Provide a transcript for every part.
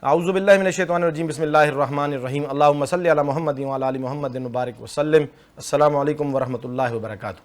اعوذ باللہ من الشیطان الرجیم بسم اللہ الرحمن الرحیم اللہم صلی علی محمد وعلی آل محمد مبارک وسلم. السلام علیکم ورحمۃ اللہ وبرکاتہ.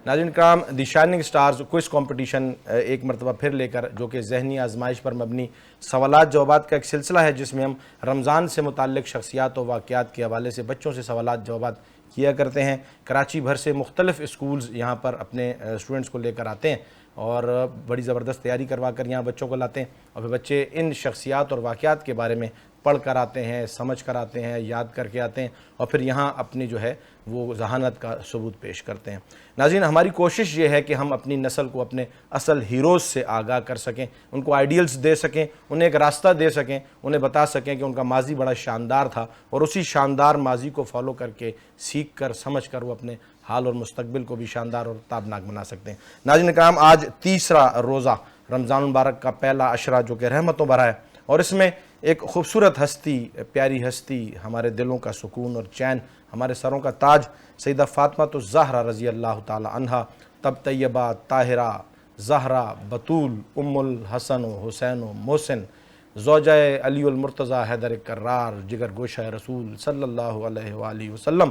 ناظرین کرام، دی شائننگ سٹارز کوئز کمپٹیشن ایک مرتبہ پھر لے کر، جو کہ ذہنی آزمائش پر مبنی سوالات جوابات کا ایک سلسلہ ہے، جس میں ہم رمضان سے متعلق شخصیات و واقعات کے حوالے سے بچوں سے سوالات جوابات کیا کرتے ہیں. کراچی بھر سے مختلف اسکولز یہاں پر اپنے اسٹوڈنٹس کو لے کر آتے ہیں اور بڑی زبردست تیاری کروا کر یہاں بچوں کو لاتے ہیں، اور پھر بچے ان شخصیات اور واقعات کے بارے میں پڑھ کر آتے ہیں، سمجھ کر آتے ہیں، یاد کر کے آتے ہیں، اور پھر یہاں اپنی جو ہے وہ ذہانت کا ثبوت پیش کرتے ہیں. ناظرین، ہماری کوشش یہ ہے کہ ہم اپنی نسل کو اپنے اصل ہیروز سے آگاہ کر سکیں، ان کو آئیڈیلز دے سکیں، انہیں ایک راستہ دے سکیں، انہیں بتا سکیں کہ ان کا ماضی بڑا شاندار تھا، اور اسی شاندار ماضی کو فالو کر کے، سیکھ کر، سمجھ کر وہ اپنے حال اور مستقبل کو بھی شاندار اور تابناک بنا سکتے ہیں. ناظرین کرام، آج تیسرا روزہ رمضان المبارک کا پہلا عشرہ جو کہ رحمتوں بھرا ہے، اور اس میں ایک خوبصورت ہستی، پیاری ہستی، ہمارے دلوں کا سکون اور چین، ہمارے سروں کا تاج، سیدہ فاطمہ الزہرا رضی اللہ تعالی عنہا، تب طیبہ طاہرہ زہرا بطول ام الحسن و حسین و محسن، زوجہ علی المرتضیٰ حیدر کرار، جگر گوشہ رسول صلی اللہ علیہ وآلہ وسلم،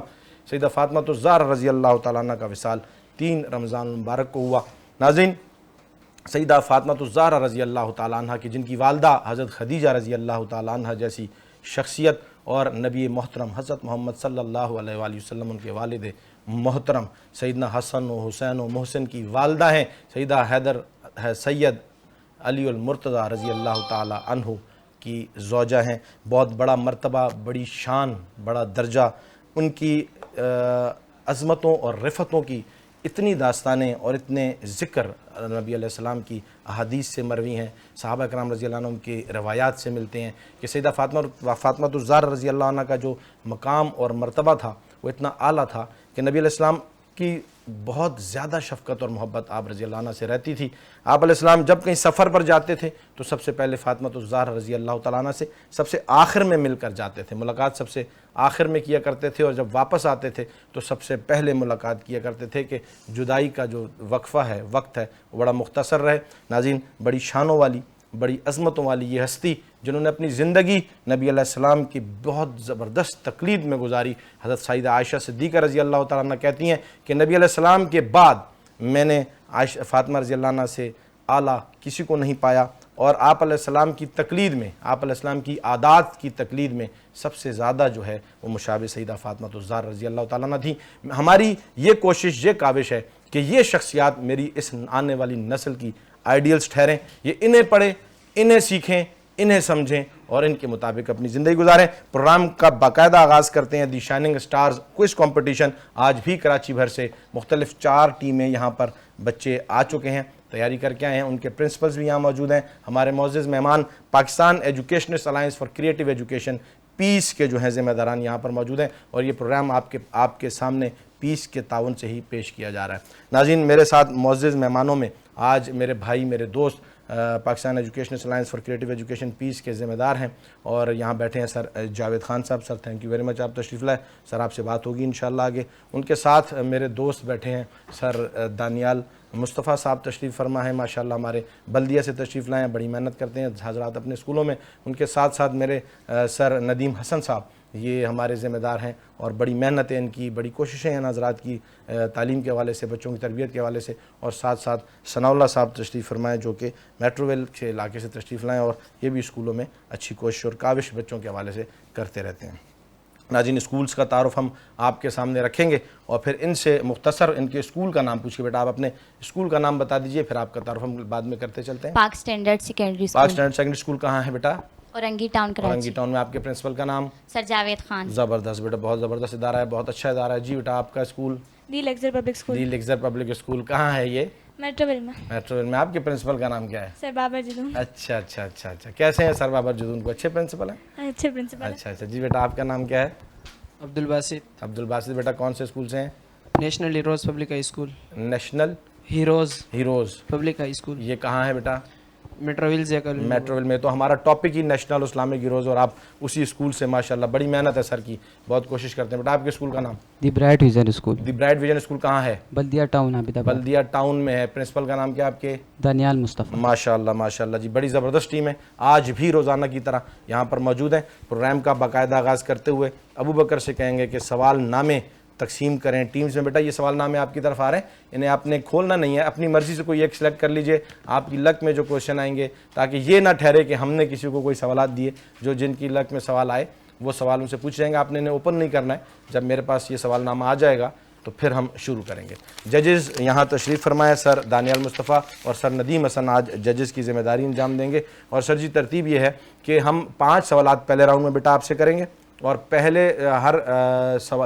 سیدہ فاطمہ الزہرا رضی اللہ تعالیٰ عنہ کا وصال 3 رمضان المبارک کو ہوا. ناظرین، سیدہ فاطمہ الزہرا رضی اللہ تعالیٰ عنہ کی، جن کی والدہ حضرت خدیجہ رضی اللہ تعالیٰ عنہ جیسی شخصیت، اور نبی محترم حضرت محمد صلی اللہ علیہ وآلہ وسلم ان کے والد محترم سیدنا حسن و حسین و محسن کی والدہ ہیں، سیدہ سید علی المرتضیٰ رضی اللہ تعالیٰ عنہ کی زوجہ ہیں. بہت بڑا مرتبہ، بڑی شان، بڑا درجہ، ان کی عظمتوں اور رفتوں کی اتنی داستانیں اور اتنے ذکر نبی علیہ السلام کی احادیث سے مروی ہیں، صحابہ کرام رضی اللہ عنہم کی روایات سے ملتے ہیں کہ سیدہ فاطمہ الزہرا رضی اللہ عنہ کا جو مقام اور مرتبہ تھا وہ اتنا اعلیٰ تھا کہ نبی علیہ السلام کی بہت زیادہ شفقت اور محبت آپ رضی اللہ عنہ سے رہتی تھی. آپ علیہ السلام جب کہیں سفر پر جاتے تھے تو سب سے پہلے فاطمہ الزہرا رضی اللہ تعالیٰ عنہ سے سب سے آخر میں مل کر جاتے تھے، ملاقات سب سے آخر میں کیا کرتے تھے، اور جب واپس آتے تھے تو سب سے پہلے ملاقات کیا کرتے تھے کہ جدائی کا جو وقفہ ہے، وقت ہے، وہ بڑا مختصر رہے. ناظرین، بڑی شانوں والی، بڑی عظمتوں والی یہ ہستی، جنہوں نے اپنی زندگی نبی علیہ السلام کی بہت زبردست تقلید میں گزاری. حضرت سیدہ عائشہ صدیقہ رضی اللہ تعالیٰ عنہ کہتی ہیں کہ نبی علیہ السلام کے بعد میں نے فاطمہ رضی اللہ عنہ سے اعلیٰ کسی کو نہیں پایا، اور آپ علیہ السلام کی تقلید میں، آپ علیہ السلام کی عادات کی تقلید میں سب سے زیادہ جو ہے وہ مشابہ سیدہ فاطمہ الزہرا رضی اللہ تعالیٰ عنہ تھیں. ہماری یہ کوشش، یہ کاوش ہے کہ یہ شخصیات میری اس آنے والی نسل کی آئیڈیلز ٹھہریں، یہ انہیں پڑھیں، انہیں سیکھیں، انہیں سمجھیں اور ان کے مطابق اپنی زندگی گزاریں. پروگرام کا باقاعدہ آغاز کرتے ہیں. دی شائننگ سٹارز کوئز کمپٹیشن آج بھی کراچی بھر سے مختلف 4 ٹیمیں یہاں پر بچے آ چکے ہیں، تیاری کر کے آئے ہیں. ان کے پرنسپلز بھی یہاں موجود ہیں. ہمارے معزز مہمان Pakistan Educationist Alliance for Creative Education PACE کے جو ہیں ذمہ داران یہاں پر موجود ہیں، اور یہ پروگرام آپ کے سامنے پیس کے تعاون سے ہی پیش کیا جا رہا ہے. ناظرین، میرے ساتھ معزز مہمانوں میں آج میرے بھائی، میرے دوست، Pakistan Educationist Alliance for Creative Education PACE کے ذمہ دار ہیں، اور یہاں بیٹھے ہیں سر جاوید خان صاحب. Sir thank you very much, آپ تشریف لائے. سر آپ سے بات ہوگی انشاءاللہ آگے. ان کے ساتھ میرے دوست بیٹھے ہیں سر دانیال مصطفیٰ صاحب، تشریف فرما ہے، ماشاءاللہ ہمارے بلدیہ سے تشریف لائے ہیں، بڑی محنت کرتے ہیں حضرات اپنے اسکولوں میں. ان کے ساتھ ساتھ میرے سر ندیم حسن صاحب، یہ ہمارے ذمہ دار ہیں، اور بڑی محنت ہے ان کی، بڑی کوششیں ہیں حضرات کی تعلیم کے حوالے سے، بچوں کی تربیت کے حوالے سے. اور ساتھ ساتھ ثناء اللہ صاحب تشریف فرمائیں، جو کہ میٹرو ویل کے علاقے سے تشریف لائیں، اور یہ بھی اسکولوں میں اچھی کوشش اور کاوش بچوں کے حوالے سے کرتے رہتے ہیں. ناظرین، اسکولز کا تعارف ہم آپ کے سامنے رکھیں گے، اور پھر ان سے مختصر ان کے اسکول کا نام پوچھ کے، بیٹا آپ اپنے اسکول کا نام بتا دیجئے، پھر آپ کا تعارف ہم بعد میں کرتے چلتے ہیں. پاک سٹینڈرڈ سیکنڈری اسکول. پاک سٹینڈرڈ سیکنڈری اسکول کہاں ہے بیٹا؟ اورنگی ٹاؤن کراچی. اورنگی ٹاؤن میں. آپ کے پرنسپل کا نام؟ سر جاوید خان. زبردست بیٹا، بہت زبردست ادارہ ہے، بہت اچھا ادارہ ہے. جی بیٹا، آپ کا اسکول؟ دی لیگزر پبلک اسکول. دی لیگزر پبلک اسکول کہاں ہے یہ؟ میٹرو ویل میں. میٹرو ویل میں. آپ کے پرنسپل کا نام کیا ہے؟ سر بابر جدون. اچھا اچھا اچھا اچھا. کیسے ہیں سر بابر جدون کو؟ اچھے پرنسپل ہیں؟ اچھے پرنسپل. اچھا اچھا. جی بیٹا، آپ کا نام کیا ہے؟ عبدالباسط. عبدالباسط بیٹا، کون سے اسکول سے ہیں؟ National heroes public high school. National heroes heroes public high school. یہ کہاں ہے بیٹا؟ میٹروویلز اکیڈمی میٹروول میں. تو ہمارا ٹاپک ہی نیشنل اسلامک ہیروز اور آپ اسی اسکول سے ماشاءاللہ بڑی محنت ہے سر کی, بہت کوشش کرتے ہیں. بیٹا آپ کے اسکول کا نام؟ دی برائٹ ویژن اسکول, دی برائٹ ویژن اسکول کہاں ہے؟ بلدیہ ٹاؤن عابد آباد. بلدیہ ٹاؤن میں ہے. پرنسپل کا نام کیا آپ کے؟ دانیال مصطفیٰ. ماشاءاللہ ماشاءاللہ جی, بڑی زبردست ٹیم ہے. آج بھی روزانہ کی طرح یہاں پر موجود ہیں. پروگرام کا باقاعدہ آغاز کرتے ہوئے ابو بکر سے کہیں گے کہ سوال نامے تقسیم کریں ٹیمز میں. بیٹا یہ سوال نامے آپ کی طرف آ رہے ہیں, انہیں آپ نے کھولنا نہیں ہے, اپنی مرضی سے کوئی ایک سلیکٹ کر لیجئے. آپ کی لک میں جو کوشچن آئیں گے, تاکہ یہ نہ ٹھہرے کہ ہم نے کسی کو کوئی سوالات دیے, جو جن کی لک میں سوال آئے وہ سوال ان سے پوچھ جائیں گے. آپ نے انہیں اوپن نہیں کرنا ہے. جب میرے پاس یہ سوال نامہ آ جائے گا تو پھر ہم شروع کریں گے. ججز یہاں تشریف فرمائے. سر دانیال مصطفیٰ اور سر ندیم حسن آج ججز کی ذمہ داری انجام دیں گے. اور سر جی ترتیب یہ ہے کہ ہم 5 سوالات پہلے راؤنڈ میں بیٹا آپ سے کریں گے, اور پہلے ہر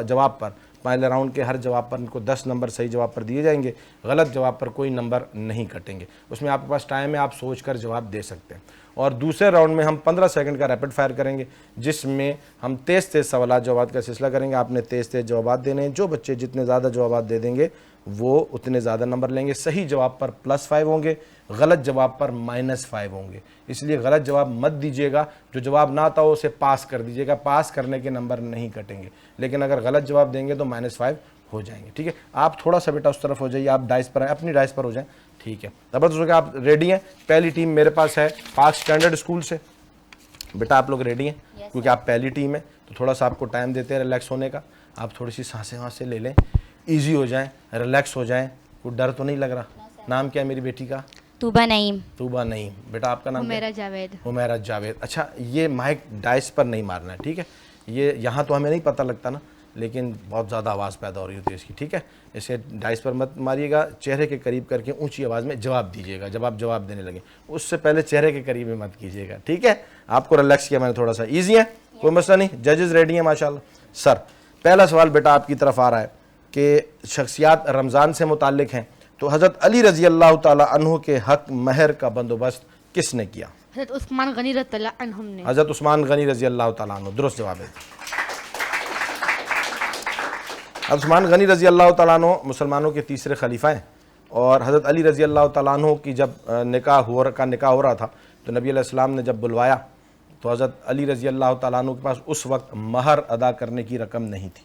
جواب پر, پہلے راؤنڈ کے ہر جواب پر ان کو 10 نمبر صحیح جواب پر دیے جائیں گے. غلط جواب پر کوئی نمبر نہیں کٹیں گے. اس میں آپ کے پاس ٹائم ہے, آپ سوچ کر جواب دے سکتے ہیں. اور دوسرے راؤنڈ میں ہم 15 سیکنڈ کا ریپڈ فائر کریں گے, جس میں ہم تیز سوالات جوابات کا سلسلہ کریں گے. آپ نے تیز جوابات دینے ہیں. جو بچے جتنے زیادہ جوابات دے دیں گے وہ اتنے زیادہ نمبر لیں گے. صحیح جواب پر +5 ہوں گے, غلط جواب پر -5 ہوں گے. اس لیے غلط جواب مت دیجیے گا. جو جواب نہ آتا ہو اسے پاس کر دیجیے گا. پاس کرنے کے نمبر نہیں کٹیں گے, لیکن اگر غلط جواب دیں گے تو -5 ہو جائیں گے. ٹھیک ہے, آپ تھوڑا سا بیٹا اس طرف ہو جائیے, آپ ڈائس پر آئیں, اپنی ڈائس پر ہو جائیں. ٹھیک ہے, زبردست ہو گیا. آپ ریڈی ہیں؟ پہلی ٹیم میرے پاس ہے پاک اسٹینڈرڈ اسکول سے. بیٹا آپ لوگ ریڈی ہیں؟ کیونکہ آپ پہلی ٹیم ہے تو تھوڑا سا آپ کو ٹائم دیتے ہیں ریلیکس ہونے کا. آپ تھوڑی سی سانسیں لے لیں, ایزی ہو جائیں, ریلیکس ہو جائیں. کوئی ڈر تو نہیں لگ رہا؟ نام کیا ہے میری بیٹی کا؟ طوبہ نعیم. طوبہ نعیم. بیٹا آپ کا نام کیا؟ حمیرہ جاوید. حمیرہ جاوید. اچھا, یہ مائک ڈائس پر نہیں مارنا ہے, ٹھیک ہے؟ یہ یہاں تو ہمیں نہیں پتہ لگتا نا, لیکن بہت زیادہ آواز پیدا ہو رہی ہوتی ہے اس کی, ٹھیک ہے؟ اسے ڈائس پر مت ماریے گا, چہرے کے قریب کر کے اونچی آواز میں جواب دیجیے گا. جب آپ جواب دینے لگیں اس سے پہلے چہرے کے قریب میں مت کیجیے گا, ٹھیک ہے؟ آپ کو ریلیکس کیا میں نے تھوڑا سا. ایزی ہے, کوئی مسئلہ نہیں. ججز ریڈی ہیں ماشاءاللہ. سر پہلا سوال بیٹا آپ کی طرف آ رہا ہے کہ شخصیات رمضان سے متعلق ہیں, تو حضرت علی رضی اللہ تعالی عنہ کے حق مہر کا بندوبست کس نے کیا؟ حضرت عثمان غنی رضی اللہ عنہ نے. حضرت عثمان غنی رضی اللہ تعالیٰ عنہ. درست جواب ہے. عثمان غنی رضی اللہ تعالیٰ عنہ مسلمانوں کے تیسرے خلیفہ ہیں, اور حضرت علی رضی اللہ تعالیٰ عنہ کی جب نکاح ہو رہا تھا تو نبی علیہ السلام نے جب بلوایا تو حضرت علی رضی اللہ تعالیٰ عنہ کے پاس اس وقت مہر ادا کرنے کی رقم نہیں تھی.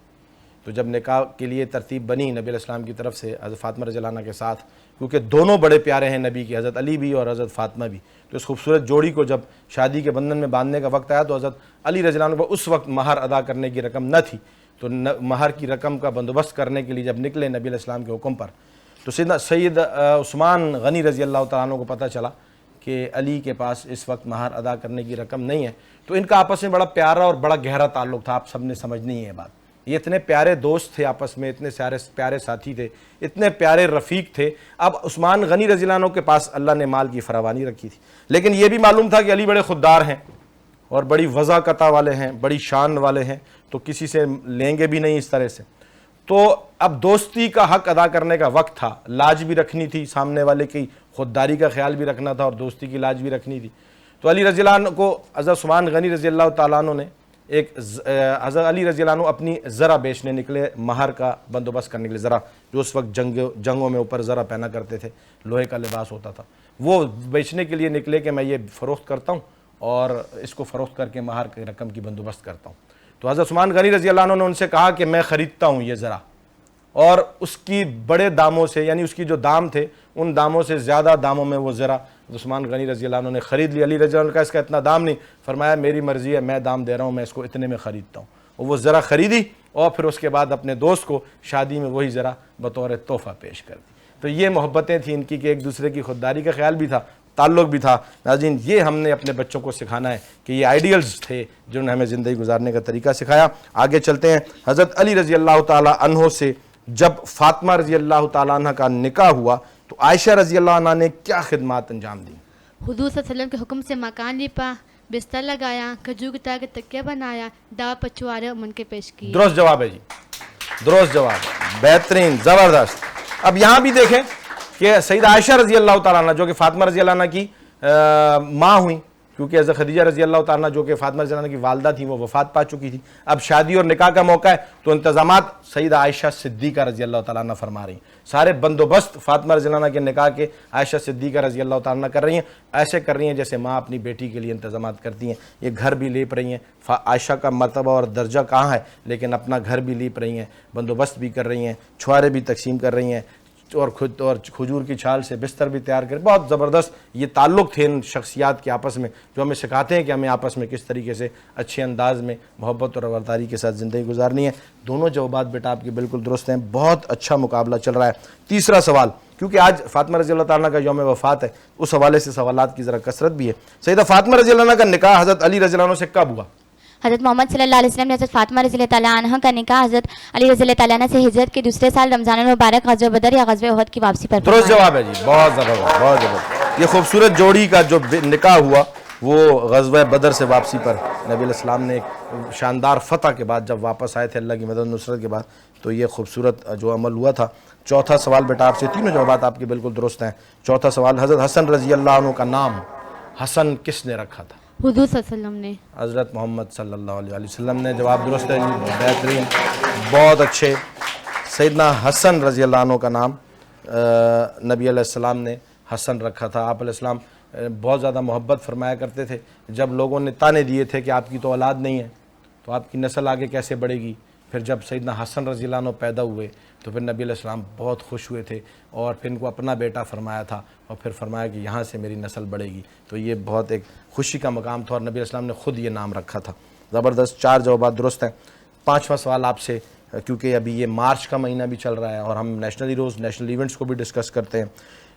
تو جب نکاح کے لیے ترتیب بنی نبی علیہ السلام کی طرف سے حضرت فاطمہ رضی اللہ عنہ کے ساتھ, کیونکہ دونوں بڑے پیارے ہیں نبی کے, حضرت علی بھی اور حضرت فاطمہ بھی, تو اس خوبصورت جوڑی کو جب شادی کے بندھن میں باندھنے کا وقت آیا تو حضرت علی رضی اللہ عنہ کو اس وقت مہر ادا کرنے کی رقم نہ تھی. تو مہر کی رقم کا بندوبست کرنے کے لیے جب نکلے نبی علیہ السلام کے حکم پر, تو سید عثمان غنی رضی اللہ تعالیٰ عنہ کو پتہ چلا کہ علی کے پاس اس وقت مہر ادا کرنے کی رقم نہیں ہے. تو ان کا آپس میں بڑا پیارا اور بڑا گہرا تعلق تھا. آپ سب نے سمجھنی ہے بات. یہ اتنے پیارے دوست تھے آپس میں, اتنے پیارے ساتھی تھے, اتنے پیارے رفیق تھے. اب عثمان غنی رضی اللہ عنہ کے پاس اللہ نے مال کی فراوانی رکھی تھی, لیکن یہ بھی معلوم تھا کہ علی بڑے خوددار ہیں اور بڑی وضاقتہ والے ہیں, بڑی شان والے ہیں, تو کسی سے لیں گے بھی نہیں اس طرح سے. تو اب دوستی کا حق ادا کرنے کا وقت تھا, لاج بھی رکھنی تھی, سامنے والے کی خودداری کا خیال بھی رکھنا تھا اور دوستی کی لاج بھی رکھنی تھی. تو علی رضی اللہ عنہ کو حضرت عثمان غنی رضی اللہ تعالیٰ عنہ نے حضرت علی رضی اللہ عنہ اپنی زرہ بیچنے نکلے, مہر کا بندوبست کرنے کے لیے. زرہ جو اس وقت جنگوں میں اوپر زرہ پہنا کرتے تھے, لوہے کا لباس ہوتا تھا, وہ بیچنے کے لیے نکلے کہ میں یہ فروخت کرتا ہوں اور اس کو فروخت کر کے مہر کی رقم کی بندوبست کرتا ہوں. تو حضرت عثمان غنی رضی اللہ عنہ نے ان سے کہا کہ میں خریدتا ہوں یہ زرہ, اور اس کی بڑے داموں سے, یعنی اس کی جو دام تھے ان داموں سے زیادہ داموں میں وہ زرہ عثمان غنی رضی اللہ عنہ نے خرید لی. علی رضی اللہ عنہ کا اس کا اتنا دام نہیں, فرمایا میری مرضی ہے, میں دام دے رہا ہوں, میں اس کو اتنے میں خریدتا ہوں. اور وہ زرہ خریدی اور پھر اس کے بعد اپنے دوست کو شادی میں وہی زرہ بطور تحفہ پیش کر دی. تو یہ محبتیں تھیں ان کی کہ ایک دوسرے کی خودداری کا خیال بھی تھا, تعلق بھی تھا. ناظرین یہ ہم نے اپنے بچوں کو سکھانا ہے کہ یہ آئیڈیلز تھے جنہوں نے ہمیں زندگی گزارنے کا طریقہ سکھایا. آگے چلتے ہیں. حضرت علی رضی اللہ تعالی عنہ سے جب فاطمہ رضی اللہ تعالیٰ عنہ کا نکاح ہوا تو عائشہ رضی اللہ عنہ نے کیا خدمات انجام دیں؟ حضور صلی اللہ علیہ وسلم کے حکم سے مکان لیپا, بستر لگایا, کھجور کی طرح کے تکیہ بنایا, دوا پچوارے اور منکے پیش کیے. درست جواب ہے جی, درست جواب, بہترین, زبردست. اب یہاں بھی دیکھیں کہ سیدہ عائشہ رضی اللہ تعالیٰ عنہ جو کہ فاطمہ رضی اللہ عنہ کی ماں ہوئیں, کیونکہ حضرت خدیجہ رضی اللہ تعالیٰ عنہ جو کہ فاطمہ رضی اللہ عنہ کی والدہ تھیں وہ وفات پا چکی تھی. اب شادی اور نکاح کا موقع ہے تو انتظامات سیدہ عائشہ صدیقہ رضی اللہ تعالیٰ عنہ فرما رہی ہیں. سارے بندوبست فاطمہ رضی اللہ عنہ کے نکاح کے عائشہ صدیقہ رضی اللہ تعالیٰ عنہ کر رہی ہیں. ایسے کر رہی ہیں جیسے ماں اپنی بیٹی کے لیے انتظامات کرتی ہیں. یہ گھر بھی لیپ رہی ہیں. عائشہ کا مرتبہ اور درجہ کہاں ہے لیکن اپنا گھر بھی لیپ رہی ہیں, بندوبست بھی کر رہی ہیں, چھوارے بھی تقسیم کر رہی ہیں اور خود اور کھجور کی چھال سے بستر بھی تیار کر. بہت زبردست یہ تعلق تھے ان شخصیات کے آپس میں جو ہمیں سکھاتے ہیں کہ ہمیں آپس میں کس طریقے سے اچھے انداز میں محبت اور رواداری کے ساتھ زندگی گزارنی ہے. دونوں جوابات بیٹا آپ کے بالکل درست ہیں. بہت اچھا مقابلہ چل رہا ہے. تیسرا سوال, کیونکہ آج فاطمہ رضی اللہ تعالیٰ کا یوم وفات ہے, اس حوالے سے سوالات کی ذرا کثرت بھی ہے. سیدہ فاطمہ رضی اللہ عنہ کا نکاح حضرت علی رضی اللہ عنہ سے کب ہوا؟ حضرت محمد صلی اللہ علیہ وسلم نے حضرت فاطمہ رضی اللہ تعالیٰ عنہ کا نکاح حضرت علی رضی اللہ تعالیٰ عنہ سے ہجرت کے دوسرے سال رمضان المبارک غزوہ بدر یا غزوہ احد کی واپسی پر درست جواب ہے جی, بہت زبردست, بہت زبردست. یہ خوبصورت جوڑی کا جو نکاح ہوا وہ غزوہ بدر سے واپسی پر نبی علیہ السلام نے ایک شاندار فتح کے بعد جب واپس آئے تھے اللہ کی مدد نصرت کے بعد, تو یہ خوبصورت جو عمل ہوا تھا. چوتھا سوال بیٹا آپ سے, تینوں جوابات آپ کے بالکل درست ہیں. چوتھا سوال, حضرت حسن رضی اللہ عنہ کا نام حسن کس نے رکھا تھا؟ حضور صلی اللہ علیہ وسلم نے. حضرت محمد صلی اللہ علیہ وسلم نے. جواب درست ہے جی, بہترین, بہت اچھے. سیدنا حسن رضی اللہ عنہ کا نام نبی علیہ السلام نے حسن رکھا تھا. آپ علیہ السلام بہت زیادہ محبت فرمایا کرتے تھے. جب لوگوں نے تانے دیے تھے کہ آپ کی تو اولاد نہیں ہے تو آپ کی نسل آگے کیسے بڑھے گی, پھر جب سیدنا حسن رضی اللہ عنہ پیدا ہوئے تو پھر نبی علیہ السلام بہت خوش ہوئے تھے اور پھر ان کو اپنا بیٹا فرمایا تھا اور پھر فرمایا کہ یہاں سے میری نسل بڑھے گی. تو یہ بہت ایک خوشی کا مقام تھا اور نبی علیہ السلام نے خود یہ نام رکھا تھا. زبردست, 4 جوابات درست ہیں. 5واں سوال آپ سے, کیونکہ ابھی یہ مارچ کا مہینہ بھی چل رہا ہے اور ہم نیشنل ہیروز نیشنل ایونٹس کو بھی ڈسکس کرتے ہیں.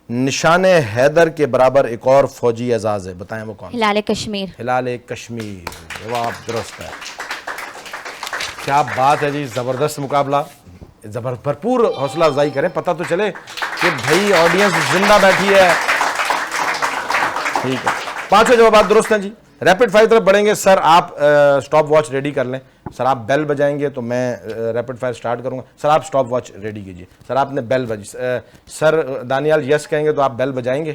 نشان حیدر کے برابر ایک اور فوجی اعزاز ہے, بتائیں وہ کون؟ ہلال کشمیر. ہلال کشمیر. جواب درست ہے. کیا بات ہے جی, زبردست مقابلہ. بھرپور حوصلہ افزائی کریں, پتہ تو چلے کہ بھائی آڈینس زندہ بیٹھی ہے. ٹھیک ہے, 5 جوابات درست ہیں جی. ریپڈ فائر طرف بڑھیں گے. سر آپ سٹاپ واچ ریڈی کر لیں. سر آپ بیل بجائیں گے تو میں ریپڈ فائر سٹارٹ کروں گا. سر آپ سٹاپ واچ ریڈی کیجیے. سر آپ نے بیل بجی. سر دانیال یس کہیں گے تو آپ بیل بجائیں گے.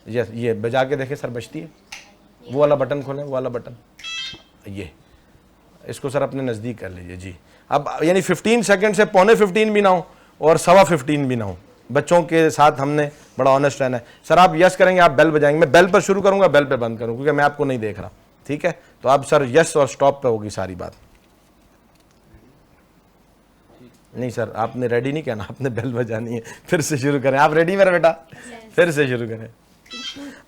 یس, یہ بجا کے دیکھیں سر بجتی ہے. وہ والا بٹن کھولیں, وہ والا بٹن, یہ اس کو سر اپنے نزدیک کر لیجیے جی. اب یعنی 15 سیکنڈ سے 15 بھی نہ ہو اور 15 بھی نہ ہو. بچوں کے ساتھ ہم نے بڑا آنیسٹ رہنا ہے. سر آپ یس کریں گے, آپ بیل بجائیں گے. میں بیل پر شروع کروں گا, بیل پہ بند کروں کیونکہ میں آپ کو نہیں دیکھ رہا. ٹھیک ہے, تو اب سر یس اور سٹاپ پہ ہوگی ساری بات. نہیں سر آپ نے ریڈی نہیں کہنا, آپ نے بیل بجانی ہے. پھر سے شروع کریں. آپ ریڈی میرا بیٹا؟ پھر سے شروع کریں.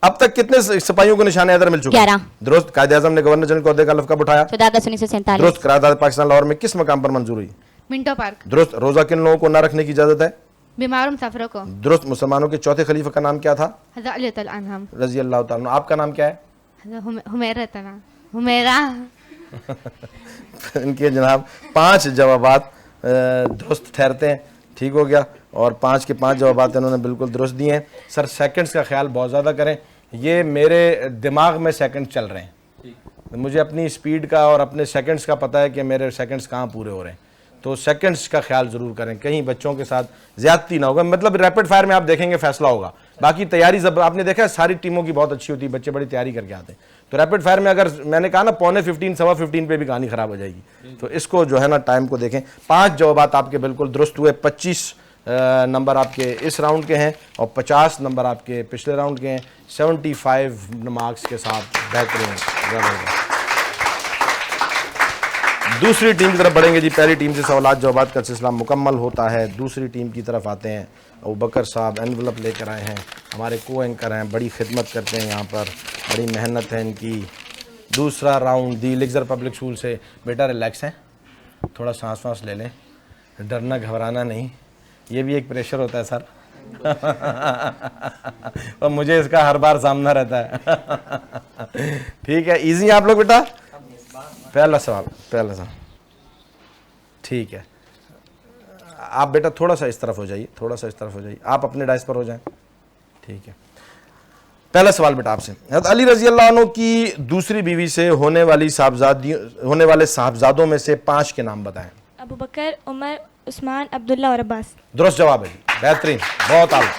اب تک کتنے سپاہیوں کو نشان حیدر مل چکے ہیں؟ 11. درست. قائد اعظم نے گورنر جنرل کو عہدے کا لقب کب اٹھایا؟ 14 اگست 1947. درست. قرارداد پاکستان لاہور میں کس مقام پر منظور ہوئی؟ منٹو پارک. درست. روزہ کن لوگوں کو نہ رکھنے کی اجازت ہے؟ بیمار مسافروں کو. درست. مسلمانوں کے چوتھے خلیفہ کا نام کیا تھا؟ حضرت علی عنہ رضی اللہ تعالیٰ. آپ کا نام کیا ہے؟ حضرت حمیرہ. ان کے جناب 5 جوابات درست ٹھہرتے ہیں. ٹھیک ہو گیا, اور 5 کے 5 جوابات انہوں نے بالکل درست دیے ہیں. سر سیکنڈز کا خیال بہت زیادہ کریں. یہ میرے دماغ میں سیکنڈ چل رہے ہیں, مجھے اپنی سپیڈ کا اور اپنے سیکنڈز کا پتہ ہے کہ میرے سیکنڈز کہاں پورے ہو رہے ہیں. تو سیکنڈز کا خیال ضرور کریں, کہیں بچوں کے ساتھ زیادتی نہ ہوگا. مطلب ریپڈ فائر میں آپ دیکھیں گے فیصلہ ہوگا. باقی تیاری آپ نے دیکھا ہے ساری ٹیموں کی بہت اچھی ہوتی ہے, بچے بڑی تیاری کر کے آتے ہیں. تو ریپڈ فائر میں اگر میں نے کہا نا 15 سوا 15 پہ بھی کہانی خراب ہو جائے گی. تو اس کو جو ہے نا ٹائم کو دیکھیں. 5 جوابات آپ کے بالکل درست ہوئے. 25 نمبر آپ کے اس راؤنڈ کے ہیں اور 50 نمبر آپ کے پچھلے راؤنڈ کے ہیں. 75 مارکس کے ساتھ بہترین. دوسری ٹیم کی طرف بڑھیں گے جی. پہلی ٹیم سے سوالات جوابات کا سلسلہ مکمل ہوتا ہے. دوسری ٹیم کی طرف آتے ہیں. ابوبکر صاحب انویلپ لے کر آئے ہیں, ہمارے کو اینکر ہیں, بڑی خدمت کرتے ہیں یہاں پر, بڑی محنت ہے ان کی. دوسرا راؤنڈ دی لیگزر پبلک اسکول سے. بیٹا ریلیکس ہیں, تھوڑا سانس وانس لے لیں, ڈرنا گھبرانا نہیں. یہ بھی ایک پریشر ہوتا ہے سر اور مجھے اس کا ہر بار سامنا رہتا ہے. ٹھیک ہے, ایزی آپ لوگ بیٹا. پہلا سوال ٹھیک ہے. آپ بیٹا تھوڑا سا اس طرف ہو جائیے, آپ اپنے ڈائس پر ہو جائیں. ٹھیک ہے, پہلا سوال بیٹا آپ سے. حضرت علی رضی اللہ عنہ کی دوسری بیوی سے ہونے والے صاحبزادوں میں سے 5 کے نام بتائیں. ابوبکر, عمر, عثمان, عبداللہ اور عباس. درست جواب ہے جی, بہترین, بہت اعلیٰ.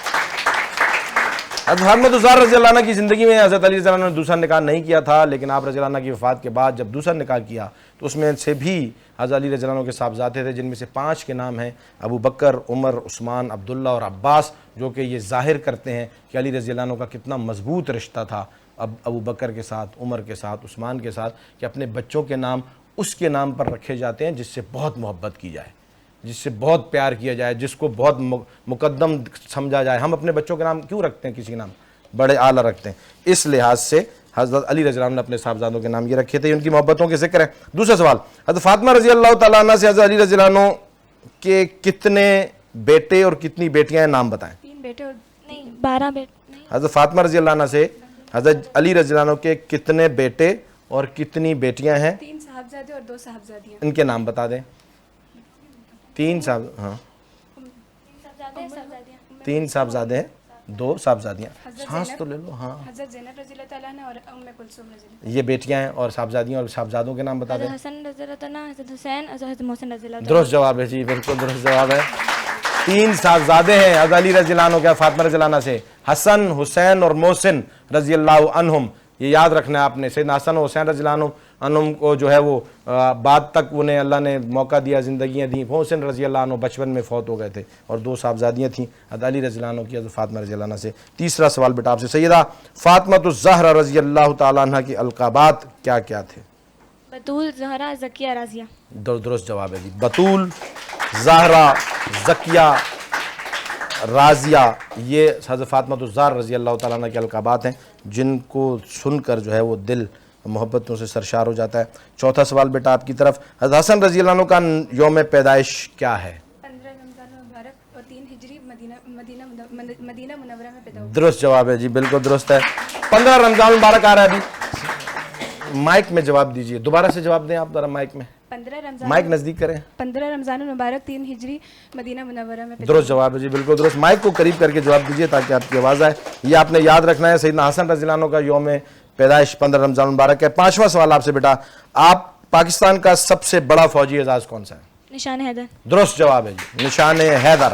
حضرت فاطمہ الزہرا رضی اللہ عنہ کی زندگی میں حضرت علی رضی اللہ عنہ نے دوسرا نکاح نہیں کیا تھا، لیکن آپ رضی اللہ عنہ کی وفات کے بعد جب دوسرا نکاح کیا تو اس میں سے بھی حضرت علی رضی اللہ عنہ کے صاحبزادے تھے، جن میں سے 5 کے نام ہیں ابو بکر، عمر، عثمان، عبداللہ اور عباس، جو کہ یہ ظاہر کرتے ہیں کہ علی رضی اللہ عنہ کا کتنا مضبوط رشتہ تھا ابو بکر کے ساتھ، عمر کے ساتھ، عثمان کے ساتھ، کہ اپنے بچوں کے نام اس کے نام پر رکھے جاتے ہیں جس سے بہت محبت کی جائے، جس سے بہت پیار کیا جائے، جس کو بہت مقدم سمجھا جائے۔ ہم اپنے بچوں کے نام کیوں رکھتے ہیں؟ کسی کے نام بڑے اعلیٰ رکھتے ہیں۔ اس لحاظ سے حضرت علی رضی اللہ عنہ نے اپنے صاحبزادوں کے نام یہ رکھے تھے، ان کی محبتوں کے ذکر ہے۔ دوسرا سوال، حضرت فاطمہ رضی اللہ تعالیٰ عنہ سے حضرت علی رضی اللہ عنہ کے کتنے بیٹے اور کتنی بیٹیاں ہیں؟ نام بتائیں۔ 3 بیٹے اور نہیں 12 بیٹے۔ حضرت فاطمہ رضی اللہ عنہ سے حضرت علی رضی اللہ عنہ کے کتنے بیٹے اور کتنی بیٹیاں ہیں؟ 3 صاحبزادے اور 2 صاحبزادیاں۔ ان کے نام بتا دیں۔ 3 صاحبزادے ہیں، 2 صاحبزادیاں۔ سانس تو لے لو۔ ہاں، حضرت زینب رضی اللہ تعالیٰ عنہ اور ام کلثوم رضی اللہ یہ بیٹیاں ہیں، اور صاحبزادیاں اور صاحبزادوں کے نام بتا دیں۔ حسن رضی اللہ تعالیٰ عنہ، حضرت حسین، حضرت محسن رضی اللہ تعالیٰ درست جواب ہے جی، بالکل درست جواب ہے۔ 3 صاحبزادے ہیں حضرت علی رضی اللہ عنہ کے فاطمہ رضی اللہ عنہ سے، حسن، حسین اور محسن رضی اللہ عنہم۔ یہ یاد رکھنا ہے آپ نے، سیدنا حسن و حسین رضی اللہ عنہم کو جو ہے وہ بعد تک انہیں اللہ نے موقع دیا، زندگیاں دیں۔ حسین رضی اللہ عنہ بچپن میں فوت ہو گئے تھے، اور 2 صاحبزادیاں تھیں حضرت علی رضی اللہ عنہ کی، حضرت فاطمہ رضی اللہ عنہ سے۔ تیسرا سوال بیٹا آپ سے، سیدہ فاطمہ الزہرا رضی اللہ تعالیٰ عنہ کی القابات کیا کیا تھے؟ بطول، زہرا، زکیہ، رازیہ۔ درست جواب ہے جی، بطول، زہرا، زکیہ، رازیہ، یہ حضرت فاطمہ الزہرا رضی اللہ تعالیٰ عنہ کے القابات ہیں، جن کو سن کر جو ہے وہ دل محبتوں سے سرشار ہو جاتا ہے۔ چوتھا سوال بیٹا آپ کی طرف، حضرت حسن رضی اللہ عنہ کا یوم پیدائش کیا ہے؟ 15 رمضان مبارک اور 3 ہجری مدینہ منورہ میں پیدا ہوا۔ درست جواب ہے جی، بالکل درست ہے۔ 15 رمضان مبارک آ رہا ہے ابھی، مائک میں جواب دیجئے، دوبارہ سے جواب دیں آپ ذرا مائک میں، 15 نزدیک کریں۔ 15 رمضان المبارک 3 ہجری مدینہ منورہ میں پیدا درست جواب ہے جی، بالکل درست۔ مائک کو قریب کر کے جواب دیجئے تاکہ آپ کی آواز آئے۔ یہ آپ نے یاد رکھنا ہے، سیدنا حسن رضی اللہ عنہ کا یوم پیدائش 15 رمضان مبارک ہے۔ 5واں سوال آپ سے بیٹا، آپ پاکستان کا سب سے بڑا فوجی اعزاز کون سا ہے؟ نشان حیدر۔ درست جواب ہے جی، نشان حیدر۔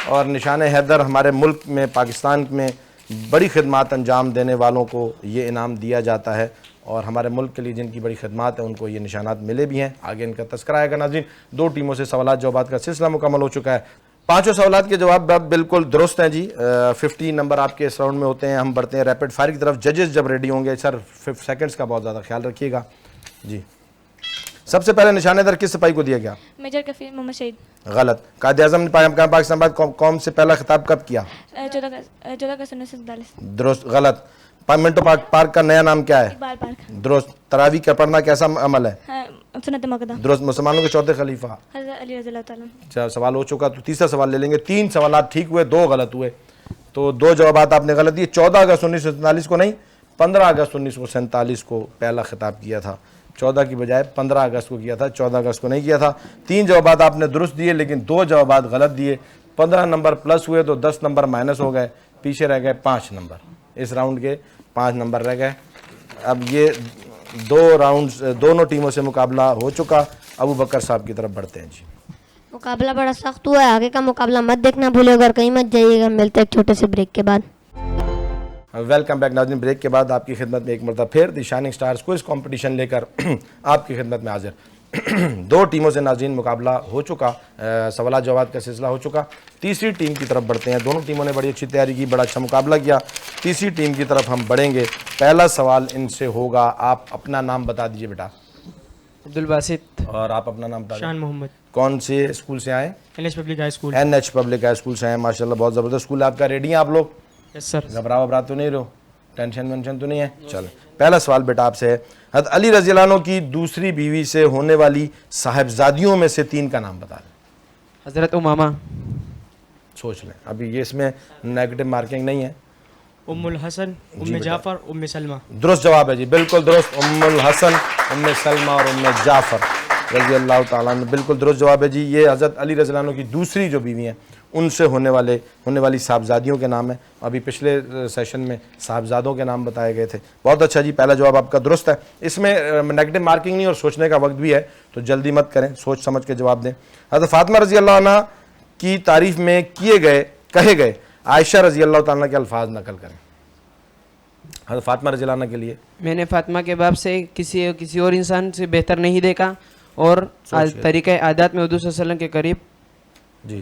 اور نشان حیدر ہمارے ملک میں، پاکستان میں بڑی خدمات انجام دینے والوں کو یہ انعام دیا جاتا ہے، اور ہمارے ملک کے لیے جن کی بڑی خدمات ہیں ان کو یہ نشانات ملے بھی ہیں، آگے ان کا تذکرہ آئے گا۔ ناظرین، 2 ٹیموں سے سوالات جوابات کا سلسلہ مکمل ہو چکا ہے۔ 5 سوالات کے جواب بالکل درست ہیں جی، 50 نمبر آپ کے اس راؤنڈ میں ہوتے ہیں۔ ہم بڑھتے ہیں ریپڈ فائر کی طرف۔ ججز جب ریڈی ہوں گے، سر 5 سیکنڈز کا بہت زیادہ خیال رکھیے گا جی۔ سب سے پہلے نشان حیدر کس سپاہی کو دیا گیا؟ میجر کفیل محمد شہید۔ غلط۔ قائد اعظم نے پاکستان بعد قوم سے پہلا خطاب کب کیا؟ 14 اگست 1947۔ درست۔ غلط۔ منٹو پارک کا نیا نام کیا ہے؟ اقبال پارک۔ درست۔ تراویح کا پڑھنا کیسا عمل ہے؟ سنت موقدہ۔ درست۔ مسلمانوں کے چوتھے خلیفہ؟ حضرت علی رضی اللہ تعالیٰ عنہ۔ اچھا، سوال ہو چکا، تو تیسرا سوال لے لیں گے۔ 3 سوالات ٹھیک ہوئے، 2 غلط ہوئے، تو 2 جوابات آپ نے غلط دیے۔ 14 اگست 1947 کو نہیں، 15 اگست 1947 کو پہلا خطاب کیا تھا۔ 14 کی بجائے 15 اگست کو کیا تھا، 14 اگست کو نہیں کیا تھا۔ 3 جوابات آپ نے درست دیے، لیکن 2 جوابات غلط دیے۔ 15 نمبر پلس ہوئے تو 10 نمبر مائنس ہو گئے، پیچھے رہ گئے 5 نمبر۔ اس راؤنڈ کے 5 نمبر رہ گئے۔ اب یہ 2 راؤنڈز دونوں ٹیموں سے مقابلہ ہو چکا۔ ابو بکر صاحب کی طرف بڑھتے ہیں جی۔ مقابلہ بڑا سخت ہوا ہے، آگے کا مقابلہ مت دیکھنا بھولے گا اور کہیں مت جائیے گا۔ ملتے ہیں ایک چھوٹے سے بریک کے بعد۔ ویلکم بیک ناظرین، بریک کے بعد آپ کی خدمت میں ایک مرتبہ پھر دی شائننگ سٹارز کوئز کمپٹیشن لے کر آپ کی خدمت میں حاضر۔ 2 ٹیموں سے ناظرین مقابلہ ہو چکا، سوالات جوابات کا سلسلہ ہو چکا۔ تیسری ٹیم کی طرف بڑھتے ہیں۔ دونوں ٹیموں نے بڑی اچھی تیاری کی، بڑا اچھا مقابلہ کیا۔ تیسری ٹیم کی طرف ہم بڑھیں گے۔ پہلا سوال ان سے ہوگا، آپ اپنا نام بتا دیجئے بیٹا۔ عبدالباسط۔ اور آپ اپنا نام بتا شان محمد۔ کون سے اسکول سے آئے؟ NH public high school. NH public high school سے ہیں، ماشاءاللہ بہت زبردست اسکول ہے آپ کا۔ ریڈی ہیں آپ لوگ؟ یس سر۔ گھبراؤ تو نہیں رہو، ٹینشن ونشن تو نہیں ہے؟ چلو، پہلا سوال بیٹا آپ سے ہے، حضرت علی رضی اللہ عنہ کی دوسری بیوی سے ہونے والی صاحبزادیوں میں سے 3 کا نام بتا دیں۔ حضرت امامہ۔ سوچ لیں، ابھی یہ اس میں نیگیٹو مارکنگ نہیں ہے۔ ام الحسن، ام جعفر، ام سلمہ۔ درست جواب ہے جی، بالکل درست۔ ام الحسن، ام سلمہ اور ام جعفر رضی اللہ تعالیٰ عنہ، بالکل درست جواب ہے جی۔ یہ حضرت علی رضی اللہ عنہ کی دوسری جو بیوی ہیں ان سے ہونے والی صاحبزادیوں کے نام ہیں۔ ابھی پچھلے سیشن میں صاحبزادوں کے نام بتائے گئے تھے۔ بہت اچھا جی، پہلا جواب آپ کا درست ہے۔ اس میں نیگیٹو مارکنگ نہیں اور سوچنے کا وقت بھی ہے، تو جلدی مت کریں، سوچ سمجھ کے جواب دیں۔ حضرت فاطمہ رضی اللہ عنہ کی تعریف میں کہے گئے عائشہ رضی اللہ تعالیٰ کے الفاظ نقل کریں حضرت فاطمہ رضی اللہ عنہ کے لیے. میں نے فاطمہ کے باپ سے کسی اور انسان سے بہتر نہیں دیکھا اور طریقہ عادات میں حضور صلی اللہ علیہ وسلم کے قریب جی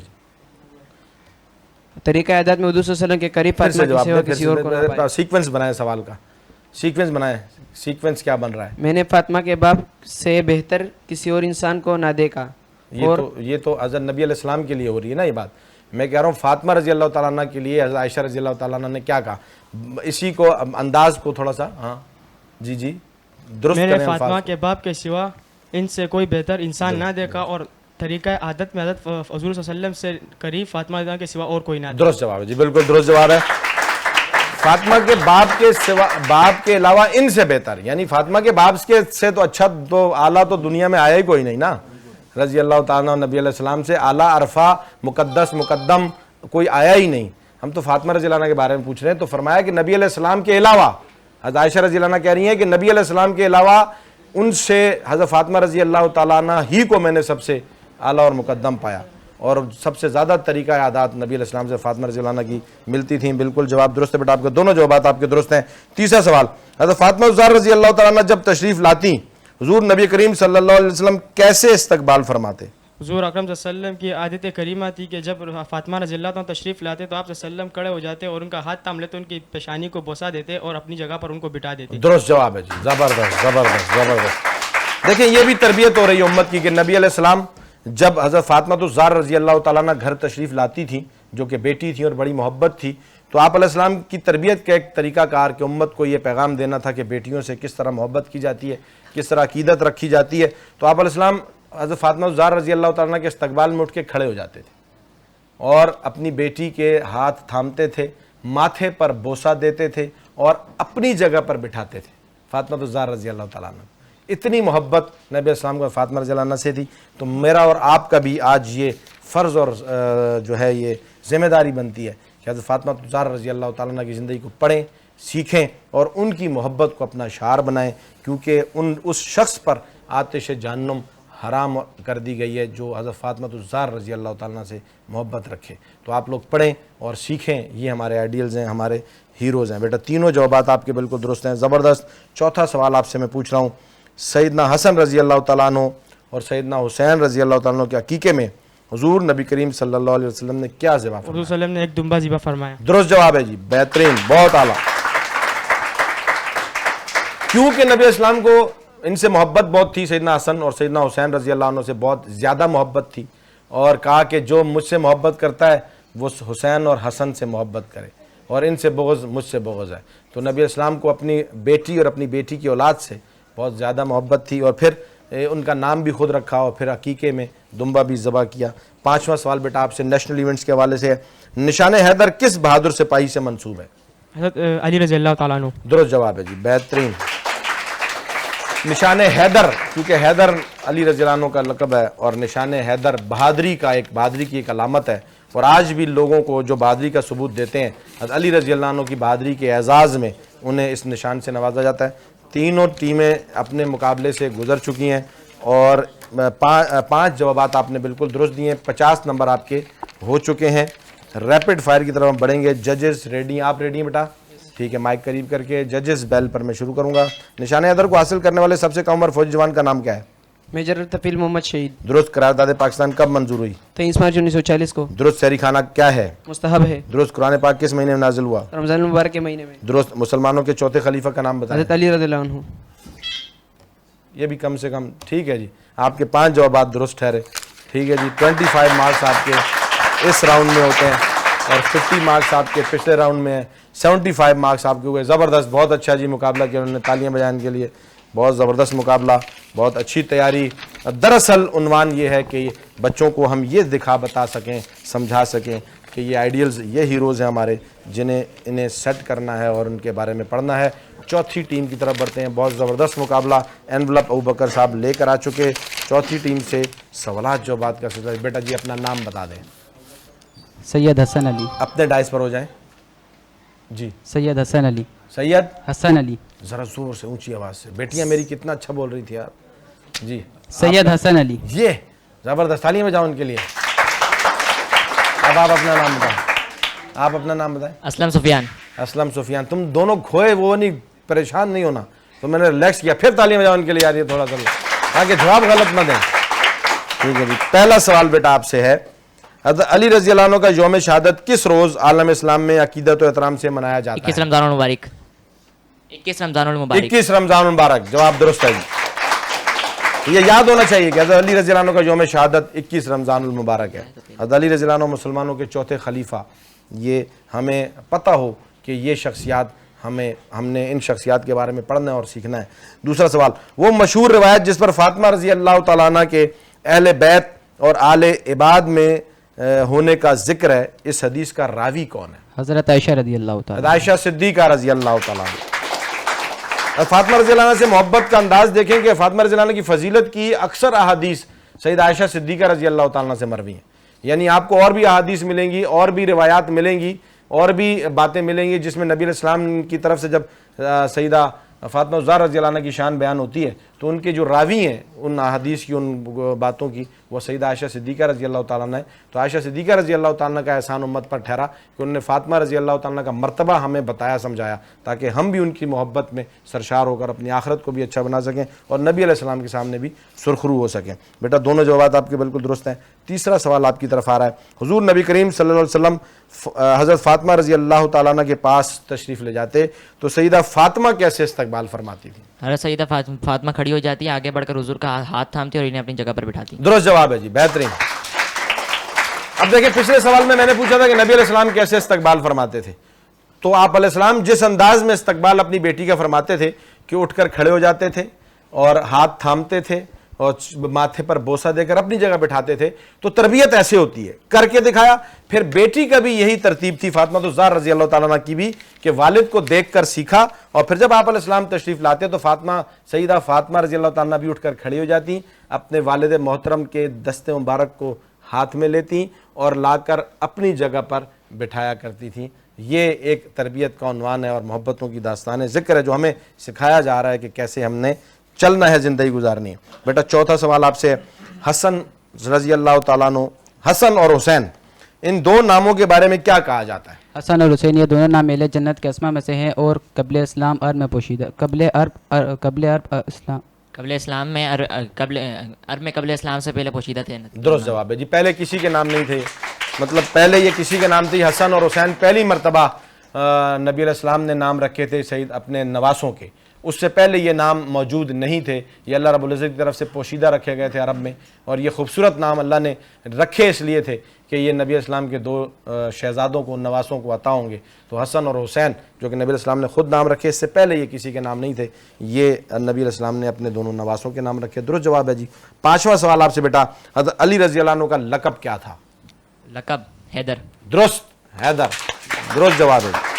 طریقہ عادات میں حضور صلی اللہ علیہ وسلم کے قریب فاطمہ کی سوا کسی اور کو نہ پایا. سیکوینس بنائیں سوال کا, سیکوینس بنائیں, سیکوینس کیا بن رہا ہے؟ میں نے فاطمہ کے باپ سے بہتر کسی اور انسان کو نہ دیکھا. یہ تو حضرت نبی علیہ السلام کے لیے ہو رہی ہے نا یہ بات. میں کہہ رہا ہوں فاطمہ رضی اللہ تعالیٰ عنہ کے لیے حضرت عائشہ رضی اللہ تعالیٰ عنہ نے کیا کہا, اسی کو انداز کو تھوڑا سا ہاں جی درست میں نے کریں. فاطمہ کے باپ کے سوا ان سے کوئی بہتر انسان نہ دیکھا اور طریقہ عادت میں حضرت حضور صلی اللہ علیہ وسلم سے قریب فاطمہ رضی اللہ کے سوا اور کوئی نہ دیکھا. درست جواب ہے جی, بالکل درست جواب ہے. فاطمہ کے باپ کے سوا, باپ کے علاوہ ان سے بہتر, یعنی فاطمہ کے باپ کے سے تو اچھا تو اعلیٰ تو دنیا میں آیا ہی کوئی نہیں نا. رضی اللہ تعالیٰ نبی علیہ السلام سے اعلیٰ عرفہ مقدس مقدم کوئی آیا ہی نہیں. ہم تو فاطمہ رضی اللہ عنہ کے بارے میں پوچھ رہے ہیں, تو فرمایا کہ نبی علیہ السلام کے علاوہ, حضرت عائشہ رضی اللہ عنہ کہہ رہی ہیں کہ نبی علیہ السلام کے علاوہ ان سے حضرت فاطمہ رضی اللہ تعالیٰ عنہ ہی کو میں نے سب سے اعلیٰ اور مقدم پایا, اور سب سے زیادہ طریقہ عادات نبی علیہ السلام سے فاطمہ رضی اللہ عنہ کی ملتی تھیں. بالکل جواب درست ہے بیٹا, آپ کے دونوں جوابات آپ کے درست ہیں. تیسرا سوال, حضرت فاطمہ الزہرا رضی اللہ تعالیٰ عنہ جب تشریف لاتی حضور نبی کریم صلی اللہ علیہ وسلم کیسے استقبال فرماتے؟ حضور اکرم صلی اللہ علیہ وسلم کی عادت کریمہ تھی کہ جب فاطمہ رضی اللہ عنہ تشریف لاتے تو آپ صلی اللہ علیہ وسلم کھڑے ہو جاتے اور ان کا ہاتھ تھام لیتے, ان کی پیشانی کو بوسہ دیتے اور اپنی جگہ پر ان کو بٹھا دیتے. درست جواب ہے جی, زبردست زبردست زبردست. دیکھیں یہ بھی تربیت ہو رہی ہے امت کی کہ نبی علیہ السلام جب حضرت فاطمہ الزہرا رضی اللہ تعالیٰ عنہ گھر تشریف لاتی تھیں, جو کہ بیٹی تھی اور بڑی محبت تھی, تو آپ علیہ السلام کی تربیت کا ایک طریقہ کار کہ امت کو یہ پیغام دینا تھا کہ بیٹیوں سے کس طرح محبت کی جاتی ہے, کس طرح عقیدت رکھی جاتی ہے. تو آپ علیہ السلام حضرت فاطمہ الزہرا رضی اللہ تعالیٰ عنہ کے استقبال میں اٹھ کے کھڑے ہو جاتے تھے اور اپنی بیٹی کے ہاتھ تھامتے تھے, ماتھے پر بوسہ دیتے تھے اور اپنی جگہ پر بٹھاتے تھے. فاطمہ الزہرا رضی اللہ تعالیٰ عنہ, اتنی محبت نبی علیہ السلام کو فاطمہ رضی اللہ عنہ سے تھی. تو میرا اور آپ کا بھی آج یہ فرض اور جو ہے یہ ذمہ داری بنتی ہے کہ حضرت فاطمہ الزہرا رضی اللہ تعالیٰ عنہ کی زندگی کو پڑھیں, سیکھیں اور ان کی محبت کو اپنا شعار بنائیں, کیونکہ اس شخص پر آتش جہنم حرام کر دی گئی ہے جو حضرت فاطمہ الزہرا رضی اللہ تعالیٰ عنہ سے محبت رکھے. تو آپ لوگ پڑھیں اور سیکھیں, یہ ہمارے آئیڈیلز ہیں, ہمارے ہیروز ہیں. بیٹا تینوں جوابات آپ کے بالکل درست ہیں, زبردست. چوتھا سوال آپ سے میں پوچھ رہا ہوں, سیدنا حسن رضی اللہ تعالیٰ عنہ اور سیدنا حسین رضی اللہ تعالیٰ عنہ کے عقیقے میں حضور نبی کریم صلی اللہ علیہ وسلم نے کیا ذبح حضور فرمایا؟ صلی اللہ علیہ وسلم نے ایک دمبا ذبح فرمایا. درست جواب ہے جی, بہترین, بہت اعلیٰ. کیونکہ نبی اسلام کو ان سے محبت بہت تھی, سیدنا حسن اور سیدنا حسین رضی اللہ عنہ سے بہت زیادہ محبت تھی, اور کہا کہ جو مجھ سے محبت کرتا ہے وہ حسین اور حسن سے محبت کرے, اور ان سے بغض مجھ سے بغض ہے. تو نبی اسلام کو اپنی بیٹی اور اپنی بیٹی کی اولاد سے بہت زیادہ محبت تھی, اور پھر ان کا نام بھی خود رکھا اور پھر عقیقے میں دمبا بھی ذبح کیا. پانچواں سوال بیٹا آپ سے نیشنل ایونٹس کے حوالے سے ہے, نشان حیدر کس بہادر سپاہی سے منسوب ہے؟ حضرت علی رضی اللہ تعالیٰ عنہ. درست جواب ہے جی, بہترین. نشان حیدر, کیونکہ حیدر علی رضی اللہ عنہ کا لقب ہے, اور نشان حیدر بہادری کی ایک علامت ہے, اور آج بھی لوگوں کو جو بہادری کا ثبوت دیتے ہیں حضرت علی رضی اللہ عنہ کی بہادری کے اعزاز میں انہیں اس نشان سے نوازا جاتا ہے. تینوں ٹیمیں اپنے مقابلے سے گزر چکی ہیں اور 5 جوابات آپ نے بالکل درست دیے ہیں. 50 نمبر آپ کے ہو چکے ہیں. ریپڈ فائر کی طرف ہم بڑھیں گے. ججز ریڈی ہیں؟ آپ ریڈی ہیں بیٹا؟ ٹھیک ہے, مائک قریب کر کے. ججز بیل پر میں شروع کروں گا. نشان حیدر کو حاصل کرنے والے سب سے کم عمر فوجی جوان کا نام کیا ہے؟ میجر تفیل محمد شہید. درست. قرارداد پاکستان کب منظور ہوئی؟ 23 مارچ 1940 کو. درست. سحری کھانا کیا ہے؟ مستحب ہے. درست. قرآن پاک کس مہینے میں نازل ہوا؟ رمضان المبارک کے مہینے میں. درست. مسلمانوں کے چوتھے خلیفہ کا نام بتائیں. حضرت علی رضی اللہ عنہ. یہ بھی کم سے کم ٹھیک ہے جی, آپ کے 5 جوابات درست ٹھہرے. ٹھیک ہے جی, 25 مارکس آپ کے اس راؤنڈ میں ہوتے ہیں اور 50 مارکس آپ کے پچھلے راؤنڈ میں ہیں. 75 مارکس آپ کے ہوئے. زبردست, بہت اچھا جی مقابلہ کیا انہوں نے, تالیاں بجائیں کے لیے. بہت زبردست مقابلہ, بہت اچھی تیاری. دراصل عنوان یہ ہے کہ بچوں کو ہم یہ بتا سکیں, سمجھا سکیں کہ یہ آئیڈیلز, یہ ہیروز ہیں ہمارے, انہیں سیٹ کرنا ہے اور ان کے بارے میں پڑھنا ہے. چوتھی ٹیم کی طرف بڑھتے ہیں. بہت زبردست مقابلہ. انویلپ ابوبکر صاحب لے کر آ چکے. چوتھی ٹیم سے سوالات جوابات کا سلسلہ. بیٹا جی اپنا نام بتا دیں. سید حسن علی. اپنے ڈائس پر ہو جائیں جی. سید حسن علی. سید حسن علی. ذرا زور سے, اونچی آواز سے. بیٹیاں میری کتنا اچھا بول رہی تھی یار. جی سید حسن علی. یہ زبردست, تالیاں بجاؤ ان کے لیے. اب آپ اپنا نام بتائیں. آپ اپنا نام بتائیں. اسلم سفیان. اسلم سفیان. تم دونوں کھوئے وہ نہیں, پریشان نہیں ہونا, تو میں نے ریلیکس کیا. پھر تعلیم بجاؤ ان کے لیے یار, یہ تھوڑا سا تاکہ جواب غلط نہ دیں. ٹھیک ہے جی. پہلا سوال بیٹا آپ سے ہے, حضرت علی رضی اللہ عنہ کا یوم شہادت کس روز عالم اسلام میں عقیدت و احترام سے منایا جاتا ہے؟ 21 رمضان المبارک. 21 رمضان المبارک. 21 رمضان المبارک. جواب درست ہے جی. یہ یاد ہونا چاہیے کہ حضرت علی رضی اللہ عنہ کا یوم شہادت 21 رمضان المبارک ہے. حضرت علی رضی اللہ عنہ مسلمانوں کے چوتھے خلیفہ, یہ ہمیں پتہ ہو کہ یہ شخصیات ہم نے ان شخصیات کے بارے میں پڑھنا ہے اور سیکھنا ہے. دوسرا سوال, وہ مشہور روایت جس پر فاطمہ رضی اللہ تعالیٰ عنہ کے اہل بیت اور آل عباد میں ہونے کا ذکر ہے, اس حدیث کا راوی کون ہے؟ حضرت عائشہ رضی اللہ تعالیٰ. عائشہ صدیقہ رضی اللہ تعالیٰ عنہ. فاطمہ رضی اللہ عنہ سے محبت کا انداز دیکھیں کہ فاطمہ رضی اللہ عنہ کی فضیلت کی اکثر احادیث سید عائشہ صدیقہ رضی اللہ تعالیٰ عنہ سے مروی ہیں. یعنی آپ کو اور بھی احادیث ملیں گی, اور بھی روایات ملیں گی, اور بھی باتیں ملیں گی جس میں نبی علیہ السلام کی طرف سے جب سیدہ فاطمہ الزہرا رضی اللہ عنہ کی شان بیان ہوتی ہے تو ان کے جو راوی ہیں ان احادیث کی, ان باتوں کی, وہ سیدہ عائشہ صدیقہ رضی اللہ تعالیٰ عنہ ہے. تو عائشہ صدیقہ رضی اللہ تعالیٰ عنہ کا احسان امت پر ٹھہرا کہ انہوں نے فاطمہ رضی اللہ تعالیٰ عنہ کا مرتبہ ہمیں بتایا سمجھایا, تاکہ ہم بھی ان کی محبت میں سرشار ہو کر اپنی آخرت کو بھی اچھا بنا سکیں اور نبی علیہ السلام کے سامنے بھی سرخرو ہو سکیں. بیٹا دونوں جوابات آپ کے بالکل درست ہیں. تیسرا سوال آپ کی طرف آ رہا ہے. حضور نبی کریم صلی اللہ علیہ وسلم حضرت فاطمہ رضی اللہ تعالیٰ عنہ کے پاس تشریف لے جاتے تو سیدہ فاطمہ کیسے استقبال فرماتی تھی؟ حضرت سیدہ فاطمہ کھڑی ہو جاتی ہے, آگے بڑھ کر حضور کا ہاتھ تھامتی اور انہیں اپنی جگہ پر بٹھاتی. درست جواب ہے جی, بہترین. اب دیکھیں پچھلے سوال میں نے پوچھا تھا کہ نبی علیہ السلام کیسے استقبال فرماتے تھے, تو آپ علیہ السلام جس انداز میں استقبال اپنی بیٹی کا فرماتے تھے کہ اٹھ کر کھڑے ہو جاتے تھے اور ہاتھ تھامتے تھے اور ماتھے پر بوسہ دے کر اپنی جگہ بٹھاتے تھے, تو تربیت ایسے ہوتی ہے, کر کے دکھایا. پھر بیٹی کا بھی یہی ترتیب تھی فاطمہ الزہرا رضی اللہ تعالیٰ عنہ کی بھی, کہ والد کو دیکھ کر سیکھا, اور پھر جب آپ علیہ السلام تشریف لاتے تو سیدہ فاطمہ رضی اللہ تعالیٰ عنہ بھی اٹھ کر کھڑی ہو جاتی, اپنے والد محترم کے دست مبارک کو ہاتھ میں لیتی اور لا کر اپنی جگہ پر بٹھایا کرتی تھیں. یہ ایک تربیت کا عنوان ہے اور محبتوں کی داستان ذکر ہے جو ہمیں سکھایا جا رہا ہے کہ کیسے ہم نے چلنا ہے, زندگی گزارنی ہے. بیٹا چوتھا سوال آپ سے, حسن رضی اللہ تعالیٰ عنہ, حسن اور حسین, ان دو ناموں کے بارے میں کیا کہا جاتا ہے؟ حسن اور حسین یہ دونوں نام اہل جنت کے اسماء میں سے ہیں اور قبل اسلام عرب میں پوشیدہ, قبل اسلام میں عرب میں قبل اسلام سے پہلے پوشیدہ تھے. درست جواب ہے جی. پہلے کسی کے نام نہیں تھے, مطلب پہلے یہ کسی کے نام تھے. حسن اور حسین پہلی مرتبہ نبی علیہ السلام نے نام رکھے تھے سید اپنے نواسوں کے, اس سے پہلے یہ نام موجود نہیں تھے. یہ اللہ رب العزت کی طرف سے پوشیدہ رکھے گئے تھے عرب میں, اور یہ خوبصورت نام اللہ نے رکھے اس لیے تھے کہ یہ نبی السلام کے دو شہزادوں کو, نواسوں کو عطا ہوں گے. تو حسن اور حسین جو کہ نبی علیہ السلام نے خود نام رکھے, اس سے پہلے یہ کسی کے نام نہیں تھے, یہ نبی علیہ السلام نے اپنے دونوں نواسوں کے نام رکھے. درست جواب ہے جی. پانچواں سوال آپ سے بیٹا, حضرت علی رضی اللہ عنہ کا لقب کیا تھا؟ لقب حیدر. درست, حیدر. درست جواب ہے.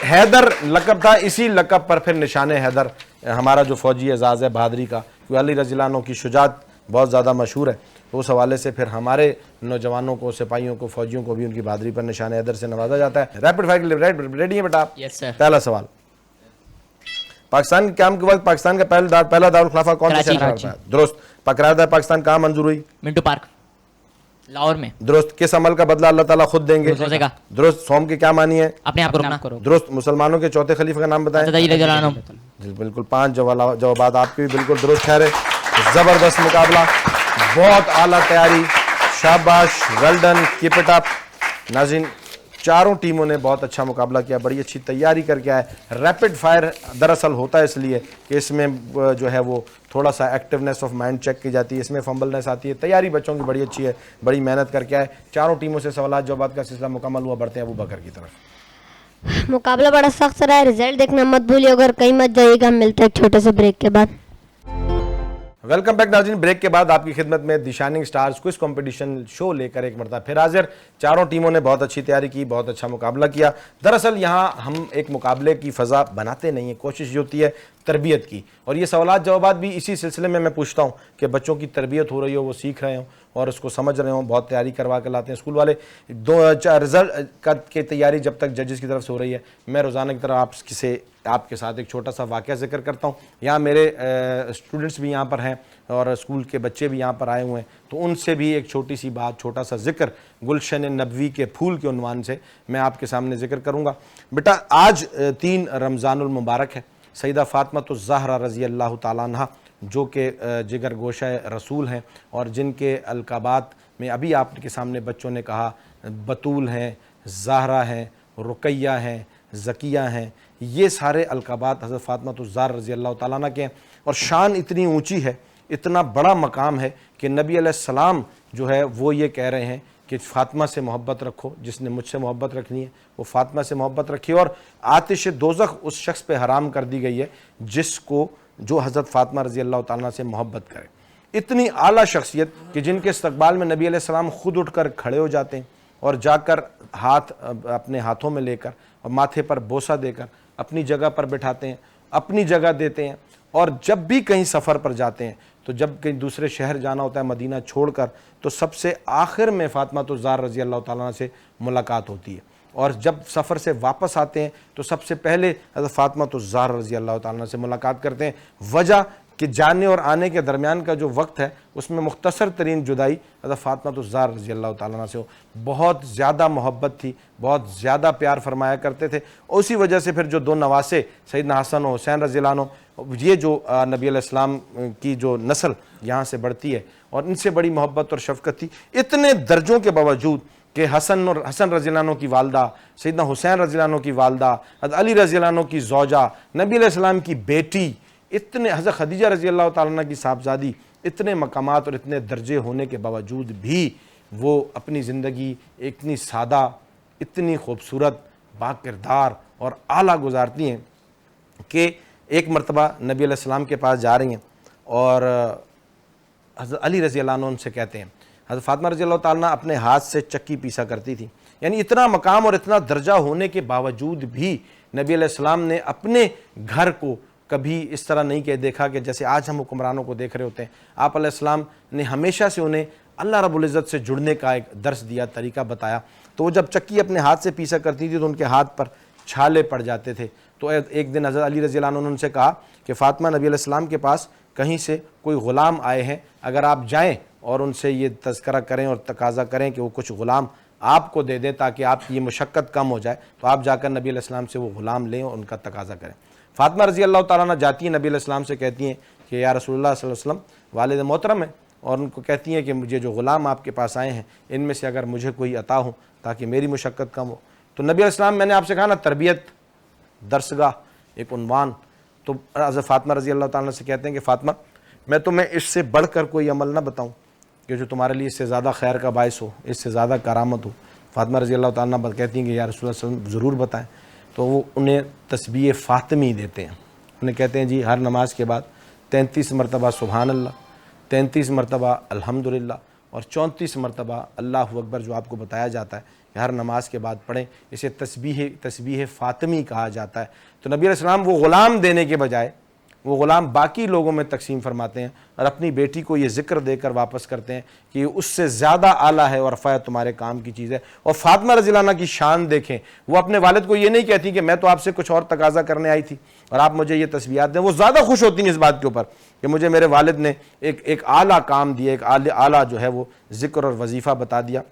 حیدر لقب تھا, اسی لقب پر پھر نشان حیدر ہمارا جو فوجی اعزاز ہے بہادری کا, کیونکہ علی رضی اللہ عنہ کی شجاعت بہت زیادہ مشہور ہے, تو اس حوالے سے پھر ہمارے نوجوانوں کو, سپاہیوں کو, فوجیوں کو بھی ان کی بہادری پر نشان حیدر سے نوازا جاتا ہے. ریپڈ فائر ریڈی ہیں بیٹا آپ؟ یس سر. پہلا سوال, پاکستان کے قیام کے وقت پاکستان کا پہلا دارالخلافہ کون سا شہر تھا؟ درست. قرارداد پاکستان کہاں منظور ہوئی؟ منٹو پارک, لاہور میں. درست. کس عمل کا بدلہ اللہ تعالیٰ خود دیں گے؟ روزے کا. درست. صوم کے کیا معنی ہے؟ اپنے آپ کو رکھنا. درست. مسلمانوں کے چوتھے خلیفہ کا نام بتائیں. حضرت علی رضی اللہ عنہ. جی بالکل, 5 جوابات آپ کے بھی بالکل درست ٹھہرے. زبردست مقابلہ, بہت اعلیٰ تیاری, شاباش, well done, keep it up. ناظرین چاروں ٹیموں نے بہت اچھا مقابلہ کیا, بڑی اچھی تیاری کر کے آئے. ریپڈ فائر دراصل ہوتا ہے اس لیے کہ اس میں جو ہے وہ تھوڑا سا ایکٹیونیس آف مائنڈ چیک کی جاتی ہے, اس میں فمبلنس آتی ہے. تیاری بچوں کی بڑی اچھی ہے, بڑی محنت کر کے آئے. چاروں ٹیموں سے سوالات جوابات کا سلسلہ مکمل ہوا. بڑھتے ہیں ابو بکر کی طرف. مقابلہ بڑا سخت رہا ہے, رزلٹ دیکھنا مت بھولیے, اگر کہیں مت جائیے گا. ہم ملتے ہیں ایک چھوٹے سے بریک کے بعد. ویلکم بیک ناظرین. بریک کے بعد آپ کی خدمت میں دی شائننگ سٹارز کوئز کمپٹیشن شو لے کر ایک مرتبہ پھر حاضر. چاروں ٹیموں نے بہت اچھی تیاری کی, بہت اچھا مقابلہ کیا. دراصل یہاں ہم ایک مقابلے کی فضا بناتے نہیں ہیں, کوشش یہ ہوتی ہے تربیت کی, اور یہ سوالات جوابات بھی اسی سلسلے میں پوچھتا ہوں کہ بچوں کی تربیت ہو رہی ہو, وہ سیکھ رہے ہوں اور اس کو سمجھ رہے ہوں. بہت تیاری کروا کے لاتے ہیں اسکول والے. 2-4 رزلٹ کی تیاری جب تک ججز کی طرف سے ہو رہی ہے, میں روزانہ کی طرح آپ سے آپ کے ساتھ ایک چھوٹا سا واقعہ ذکر کرتا ہوں. یہاں میرے اسٹوڈنٹس بھی یہاں پر ہیں اور اسکول کے بچے بھی یہاں پر آئے ہوئے ہیں, تو ان سے بھی ایک چھوٹی سی بات, چھوٹا سا ذکر گلشن نبوی کے پھول کے عنوان سے میں آپ کے سامنے ذکر کروں گا. بیٹا آج 3 رمضان المبارک ہے. سیدہ فاطمہ الزہرا رضی اللہ تعالیٰ عنہ جو کہ جگر گوشہ رسول ہیں اور جن کے القابات میں ابھی آپ کے سامنے بچوں نے کہا, بطول ہیں, زہرا ہیں, رقیہ ہیں, زکیہ ہیں, یہ سارے القابات حضرت فاطمہ الزہرا رضی اللہ تعالیٰ عنہ کے ہیں. اور شان اتنی اونچی ہے, اتنا بڑا مقام ہے کہ نبی علیہ السلام جو ہے وہ یہ کہہ رہے ہیں کہ فاطمہ سے محبت رکھو, جس نے مجھ سے محبت رکھنی ہے وہ فاطمہ سے محبت رکھے. اور آتش دوزخ اس شخص پہ حرام کر دی گئی ہے جو حضرت فاطمہ رضی اللہ تعالیٰ سے محبت کرے. اتنی اعلیٰ شخصیت کہ جن کے استقبال میں نبی علیہ السلام خود اٹھ کر کھڑے ہو جاتے ہیں اور جا کر ہاتھ اپنے ہاتھوں میں لے کر اور ماتھے پر بوسہ دے کر اپنی جگہ پر بٹھاتے ہیں, اپنی جگہ دیتے ہیں. اور جب بھی کہیں سفر پر جاتے ہیں تو جب کہیں دوسرے شہر جانا ہوتا ہے مدینہ چھوڑ کر, تو سب سے آخر میں فاطمہ الزہرا رضی اللہ تعالیٰ سے ملاقات ہوتی ہے. اور جب سفر سے واپس آتے ہیں تو سب سے پہلے حضرت فاطمہ الزہرا رضی اللہ تعالیٰ سے ملاقات کرتے ہیں. وجہ کہ جانے اور آنے کے درمیان کا جو وقت ہے اس میں مختصر ترین جدائی حضرت فاطمہ الزہرا رضی اللہ تعالیٰ سے ہو. بہت زیادہ محبت تھی, بہت زیادہ پیار فرمایا کرتے تھے. اسی وجہ سے پھر جو 2 نواسے سیدنا حسن و حسین رضی اللہ عنہ, یہ جو نبی علیہ السلام کی جو نسل یہاں سے بڑھتی ہے اور ان سے بڑی محبت اور شفقت تھی. اتنے درجوں کے باوجود کہ حسن رضی اللہ عنہ کی والدہ, سیدنا حسین رضی اللہ عنہ کی والدہ, حضرت علی رضی اللہ عنہ کی زوجہ, نبی علیہ السلام کی بیٹی, اتنے حضرت خدیجہ رضی اللہ تعالیٰ عنہ کی صاحبزادی, اتنے مقامات اور اتنے درجے ہونے کے باوجود بھی وہ اپنی زندگی اتنی سادہ, اتنی خوبصورت, با کردار اور اعلیٰ گزارتی ہیں کہ ایک مرتبہ نبی علیہ السلام کے پاس جا رہی ہیں اور حضرت علی رضی اللہ عنہ ان سے کہتے ہیں, حضرت فاطمہ رضی اللہ تعالیٰ اپنے ہاتھ سے چکی پیسا کرتی تھی. یعنی اتنا مقام اور اتنا درجہ ہونے کے باوجود بھی نبی علیہ السلام نے اپنے گھر کو کبھی اس طرح نہیں کہ دیکھا کہ جیسے آج ہم حکمرانوں کو دیکھ رہے ہوتے ہیں. آپ علیہ السلام نے ہمیشہ سے انہیں اللہ رب العزت سے جڑنے کا ایک درس دیا, طریقہ بتایا. تو وہ جب چکی اپنے ہاتھ سے پیسا کرتی تھی تو ان کے ہاتھ پر چھالے پڑ جاتے تھے. تو ایک دن حضرت علی رضی اللہ عنہ نے ان سے کہا کہ فاطمہ, نبی علیہ السلام کے پاس کہیں سے کوئی غلام آئے ہیں, اگر آپ جائیں اور ان سے یہ تذکرہ کریں اور تقاضا کریں کہ وہ کچھ غلام آپ کو دے دیں تاکہ آپ کی یہ مشقت کم ہو جائے, تو آپ جا کر نبی علیہ السلام سے وہ غلام لیں اور ان کا تقاضا کریں. فاطمہ رضی اللہ تعالیٰ عنہ جاتی ہیں نبی علیہ السلام سے, کہتی ہیں کہ یا رسول اللہ صلی اللہ علیہ وسلم, والد محترم ہیں, اور ان کو کہتی ہیں کہ مجھے جو غلام آپ کے پاس آئے ہیں ان میں سے اگر مجھے کوئی عطا ہو تاکہ میری مشقت کم ہو. تو نبی علیہ السلام, میں نے آپ سے کہا نا تربیت, درسگاہ, ایک عنوان. تو حضرت فاطمہ رضی اللہ تعالیٰ سے کہتے ہیں کہ فاطمہ, میں تمہیں اس سے بڑھ کر کوئی عمل نہ بتاؤں کہ جو تمہارے لیے اس سے زیادہ خیر کا باعث ہو, اس سے زیادہ کرامت ہو. فاطمہ رضی اللہ تعالیٰ کہتی ہیں کہ یا رسول اللہ صلی اللہ علیہ وسلم ضرور بتائیں. تو وہ انہیں تسبیح فاطمی دیتے ہیں. انہیں کہتے ہیں جی ہر نماز کے بعد 33 مرتبہ سبحان اللہ, 33 مرتبہ الحمدللہ اور 34 مرتبہ اللہ اکبر جو آپ کو بتایا جاتا ہے کہ ہر نماز کے بعد پڑھیں. اسے تسبیح فاطمی کہا جاتا ہے. تو نبی علیہ السلام وہ غلام دینے کے بجائے وہ غلام باقی لوگوں میں تقسیم فرماتے ہیں اور اپنی بیٹی کو یہ ذکر دے کر واپس کرتے ہیں کہ اس سے زیادہ اعلیٰ ہے اور رفعت تمہارے کام کی چیز ہے. اور فاطمہ رضی اللہ عنہ کی شان دیکھیں, وہ اپنے والد کو یہ نہیں کہتی کہ میں تو آپ سے کچھ اور تقاضا کرنے آئی تھی اور آپ مجھے یہ تسبیحات دیں. وہ زیادہ خوش ہوتی ہیں اس بات کے اوپر کہ مجھے میرے والد نے ایک اعلیٰ کام دیا, ایک اعلیٰ جو ہے وہ ذکر اور وظیفہ بتا دیا.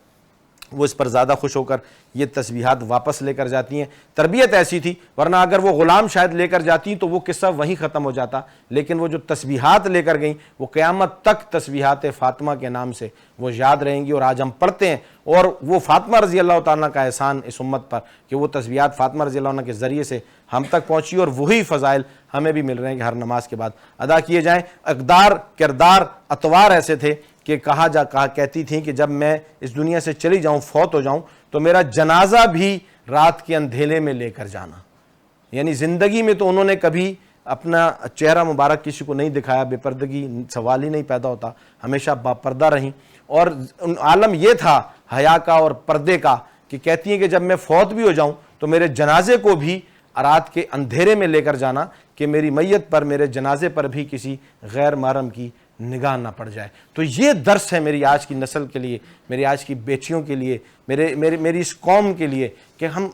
وہ اس پر زیادہ خوش ہو کر یہ تسبیحات واپس لے کر جاتی ہیں. تربیت ایسی تھی, ورنہ اگر وہ غلام شاید لے کر جاتی تو وہ قصہ وہیں ختم ہو جاتا. لیکن وہ جو تسبیحات لے کر گئیں وہ قیامت تک تسبیحات فاطمہ کے نام سے وہ یاد رہیں گی. اور آج ہم پڑھتے ہیں اور وہ فاطمہ رضی اللہ تعالیٰ کا احسان اس امت پر کہ وہ تسبیحات فاطمہ رضی اللہ عنہ کے ذریعے سے ہم تک پہنچی اور وہی فضائل ہمیں بھی مل رہے ہیں کہ ہر نماز کے بعد ادا کیے جائیں. اقدار, کردار, اطوار ایسے تھے کہ کہتی تھیں کہ جب میں اس دنیا سے چلی جاؤں, فوت ہو جاؤں, تو میرا جنازہ بھی رات کے اندھیرے میں لے کر جانا. یعنی زندگی میں تو انہوں نے کبھی اپنا چہرہ مبارک کسی کو نہیں دکھایا, بے پردگی سوال ہی نہیں پیدا ہوتا, ہمیشہ با پردہ رہیں. اور عالم یہ تھا حیا کا اور پردے کا کہ کہتی ہیں کہ جب میں فوت بھی ہو جاؤں تو میرے جنازے کو بھی رات کے اندھیرے میں لے کر جانا کہ میری میت پر, میرے جنازے پر بھی کسی غیر محرم کی نگاہ نہ پڑ جائے. تو یہ درس ہے میری آج کی نسل کے لیے, میری آج کی بیٹیوں کے لیے, میری اس قوم کے لیے کہ ہم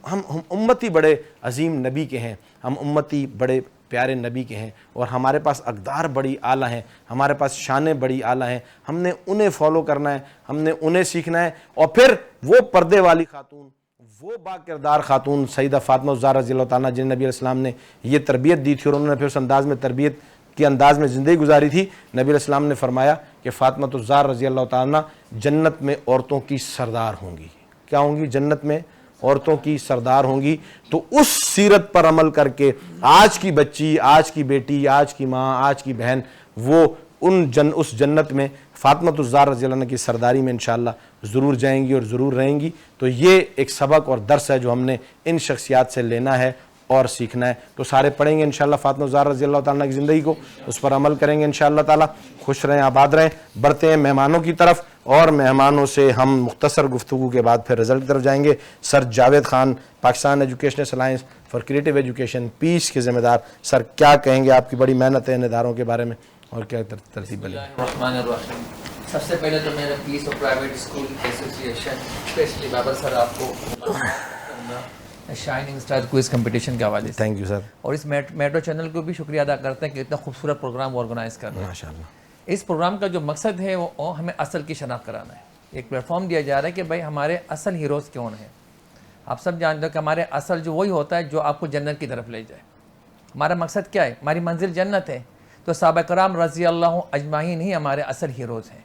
امتی بڑے عظیم نبی کے ہیں. ہم امتی بڑے پیارے نبی کے ہیں اور ہمارے پاس اقدار بڑی اعلیٰ ہیں, ہمارے پاس شانیں بڑی اعلیٰ ہیں, ہم نے انہیں فالو کرنا ہے, ہم نے انہیں سیکھنا ہے. اور پھر وہ پردے والی خاتون, وہ با کردار خاتون سیدہ فاطمہ الزہرا رضی اللہ تعالیٰ جن نبی علیہ السلام نے یہ تربیت دی تھی اور انہوں نے پھر اس انداز میں تربیت کے انداز میں زندگی گزاری تھی. نبی علیہ السلام نے فرمایا کہ فاطمہ الزہرا رضی اللہ تعالیٰ جنت میں عورتوں کی سردار ہوں گی. کیا ہوں گی؟ جنت میں عورتوں کی سردار ہوں گی. تو اس سیرت پر عمل کر کے آج کی بچی, آج کی بیٹی, آج کی ماں, آج کی بہن, وہ اس جنت میں فاطمہ الزہرا رضی اللہ عنہ کی سرداری میں انشاءاللہ ضرور جائیں گی اور ضرور رہیں گی. تو یہ ایک سبق اور درس ہے جو ہم نے ان شخصیات سے لینا ہے اور سیکھنا ہے. تو سارے پڑھیں گے انشاءاللہ فاطمہ الزہرا رضی اللہ تعالیٰ کی زندگی کو, اس پر عمل کریں گے انشاءاللہ تعالیٰ. خوش رہیں, آباد رہیں. بڑھتے ہیں مہمانوں کی طرف, اور مہمانوں سے ہم مختصر گفتگو کے بعد پھر رزلٹ کی طرف جائیں گے. Sir Javed Khan, Pakistan Educational Alliance for Creative Education PACE کے ذمہ دار, سر کیا کہیں گے؟ آپ کی بڑی محنت ہے ان اداروں کے بارے میں اور کیا ترتیب بنے؟ الرحمن الرحیم. سب سے پہلے تو میرا پیس اور private school association specially Babar sir آپ کو شائننگ اسٹار کوئز کمپٹیشن کے حوالے سے تھینک یو سر. اور اس میٹرو چینل کو بھی شکریہ ادا کرتے ہیں کہ اتنا خوبصورت پروگرام آرگنائز کر رہے ہیں ماشاء اللہ. اس پروگرام کا جو مقصد ہے وہ ہمیں اصل کی شناخت کرانا ہے. ایک پلیٹ فارم دیا جا رہا ہے کہ بھائی ہمارے اصل ہیروز کون ہیں. آپ سب جانتے ہو کہ ہمارے اصل جو وہی ہوتا ہے جو آپ کو جنت کی طرف لے جائے. ہمارا مقصد کیا ہے؟ ہماری منزل جنت ہے. تو صحابہ کرام رضی اللہ اجمعین ہی ہمارے اصل ہیروز ہیں.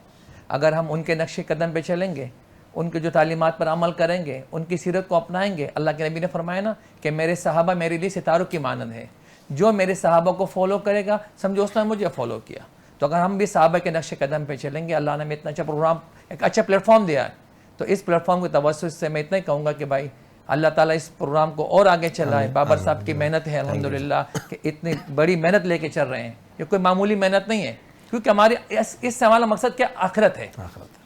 اگر ہم ان کے نقش قدم پہ چلیں گے, ان کے جو تعلیمات پر عمل کریں گے, ان کی سیرت کو اپنائیں گے, اللہ کے نبی نے فرمایا نا کہ میرے صحابہ میرے لیے ستاروں کی مانند ہے. جو میرے صحابہ کو فالو کرے گا سمجھو اس نے مجھے فالو کیا. تو اگر ہم بھی صحابہ کے نقش قدم پہ چلیں گے, اللہ نے ہمیں اتنا اچھا پروگرام, ایک اچھا پلیٹ فارم دیا ہے. تو اس پلیٹ فارم کے توسط سے میں اتنا ہی کہوں گا کہ بھائی اللہ تعالیٰ اس پروگرام کو اور آگے چلائے. بابر صاحب کی محنت ہے الحمدللہ کہ اتنی بڑی محنت لے کے چل رہے ہیں. یہ کوئی معمولی محنت نہیں ہے, کیونکہ ہمارے اس سے ہمارا مقصد کیا؟ آخرت ہے.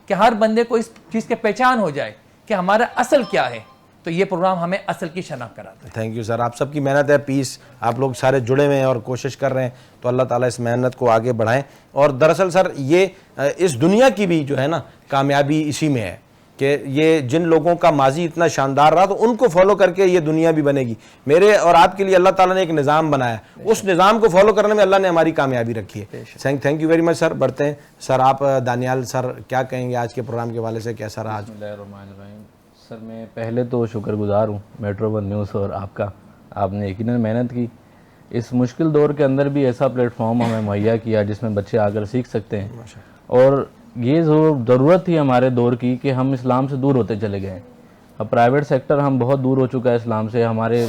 کہ ہر بندے کو اس چیز کی پہچان ہو جائے کہ ہمارا اصل کیا ہے. تو یہ پروگرام ہمیں اصل کی شناخت کراتا ہے. Thank you sir. آپ سب کی محنت ہے. پیس آپ لوگ سارے جڑے ہوئے ہیں اور کوشش کر رہے ہیں, تو اللہ تعالیٰ اس محنت کو آگے بڑھائیں. اور دراصل سر یہ اس دنیا کی بھی جو ہے نا کامیابی اسی میں ہے کہ یہ جن لوگوں کا ماضی اتنا شاندار رہا تو ان کو فالو کر کے یہ دنیا بھی بنے گی. میرے اور آپ کے لیے اللہ تعالیٰ نے ایک نظام بنایا, اس نظام کو فالو کرنے میں اللہ نے ہماری کامیابی رکھی ہے. تھینک یو ویری مچ سر. بڑھتے ہیں سر, آپ دانیال سر کیا کہیں گے آج کے پروگرام کے حوالے سے؟ کیسا رہا آج؟ بسم اللہ الرحمن الرحیم. سر میں پہلے تو شکر گزار ہوں میٹرو ون نیوز اور آپ کا. آپ نے یقیناً محنت کی. اس مشکل دور کے اندر بھی ایسا پلیٹ فارم ہمیں مہیا کیا جس میں بچے آ کر سیکھ سکتے ہیں. اور یہ ضرورت تھی ہمارے دور کی کہ ہم اسلام سے دور ہوتے چلے گئے. اب پرائیویٹ سیکٹر ہم بہت دور ہو چکا ہے اسلام سے. ہمارے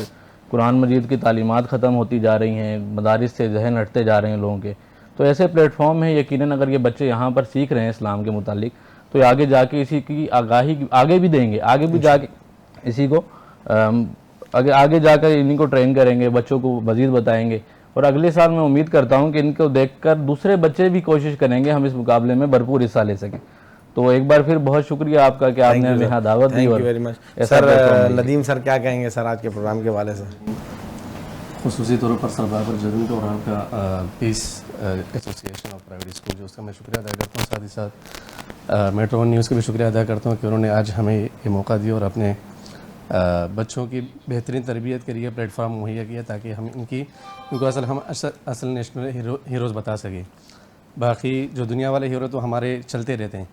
قرآن مجید کی تعلیمات ختم ہوتی جا رہی ہیں, مدارس سے ذہن ہٹتے جا رہے ہیں لوگوں کے. تو ایسے پلیٹ فارم ہیں, یقیناً اگر یہ بچے یہاں پر سیکھ رہے ہیں اسلام کے متعلق تو یہ آگے جا کے اسی کی آگاہی آگے بھی دیں گے, آگے بھی جا کے اسی کو آگے جا کر انہیں کو ٹرین کریں گے, بچوں کو مزید بتائیں گے. اور اگلے سال میں امید کرتا ہوں کہ ان کو دیکھ کر دوسرے بچے بھی کوشش کریں گے ہم اس مقابلے میں بھرپور حصہ لے سکیں. تو ایک بار پھر بہت شکریہ آپ کا کہ آپ نے ہمیں یہاں دعوت دی. سر ندیم سر کیا کہیں گے سر آج کے پروگرام کے حوالے سے؟ خصوصی طور پر سر بابر جرود اور آپ کا پیس ایسوسیشن آف پرائیویٹ اسکول جو اس کا میں شکریہ ادا کرتا ہوں. ساتھ ہی ساتھ میٹرو ون نیوز کا بھی شکریہ ادا کرتا ہوں کہ انہوں نے آج ہمیں یہ موقع دیا اور اپنے بچوں کی بہترین تربیت کے لیے پلیٹ فارم مہیا کیا تاکہ ہم ان کو اصل نیشنل ہیروز بتا سکیں. باقی جو دنیا والے ہیرو تو ہمارے چلتے رہتے ہیں,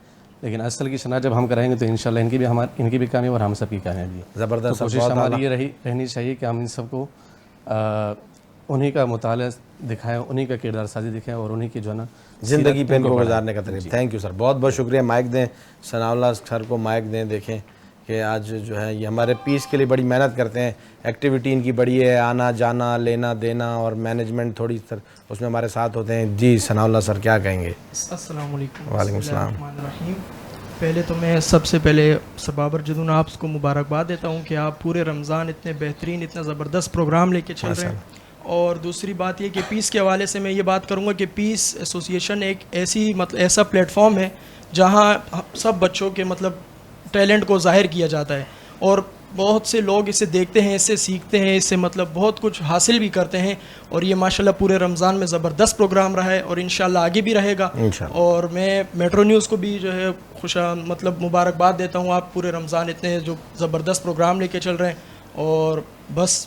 لیکن اصل کی شناخت جب ہم کریں گے تو انشاءاللہ ان کی بھی کامیابی اور ہم سب کی کامیابی. زبردست. کوشش ہماری یہ رہنی چاہیے کہ ہم ان سب کو انہی کا مطالعہ دکھائیں, انہی کا کردار سازی دکھائیں اور انہی کی جو ہے نا زندگی پہ ان کو گزارنے کا طریقہ. تھینک یو سر, بہت بہت شکریہ. مائک دیں ثناء اللہ سر کو, مائک دیں. دیکھیں کہ آج جو ہے یہ ہمارے پیس کے لیے بڑی محنت کرتے ہیں. ایکٹیویٹی ان کی بڑی ہے, آنا جانا لینا دینا اور مینجمنٹ تھوڑی سر اس میں ہمارے ساتھ ہوتے ہیں. جی ثناء اللہ سر کیا کہیں گے؟ السلام علیکم. وعلیکم السلام. پہلے تو میں سب سے پہلے بابر جدون آپ کو مبارکباد دیتا ہوں کہ آپ پورے رمضان اتنے بہترین اتنا زبردست پروگرام لے کے چل رہے ہیں. اور دوسری بات یہ کہ پیس کے حوالے سے میں یہ بات کروں گا کہ پیس ایسوسیشن ایک ایسا پلیٹ فارم ہے جہاں سب بچوں کے ٹیلنٹ کو ظاہر کیا جاتا ہے اور بہت سے لوگ اسے دیکھتے ہیں, اس سے سیکھتے ہیں, اس سے بہت کچھ حاصل بھی کرتے ہیں. اور یہ ماشاءاللہ پورے رمضان میں زبردست پروگرام رہا ہے اور انشاءاللہ آگے بھی رہے گا. اور میں میٹرو نیوز کو بھی جو ہے مبارکباد دیتا ہوں. آپ پورے رمضان اتنے جو زبردست پروگرام لے کے چل رہے ہیں اور بس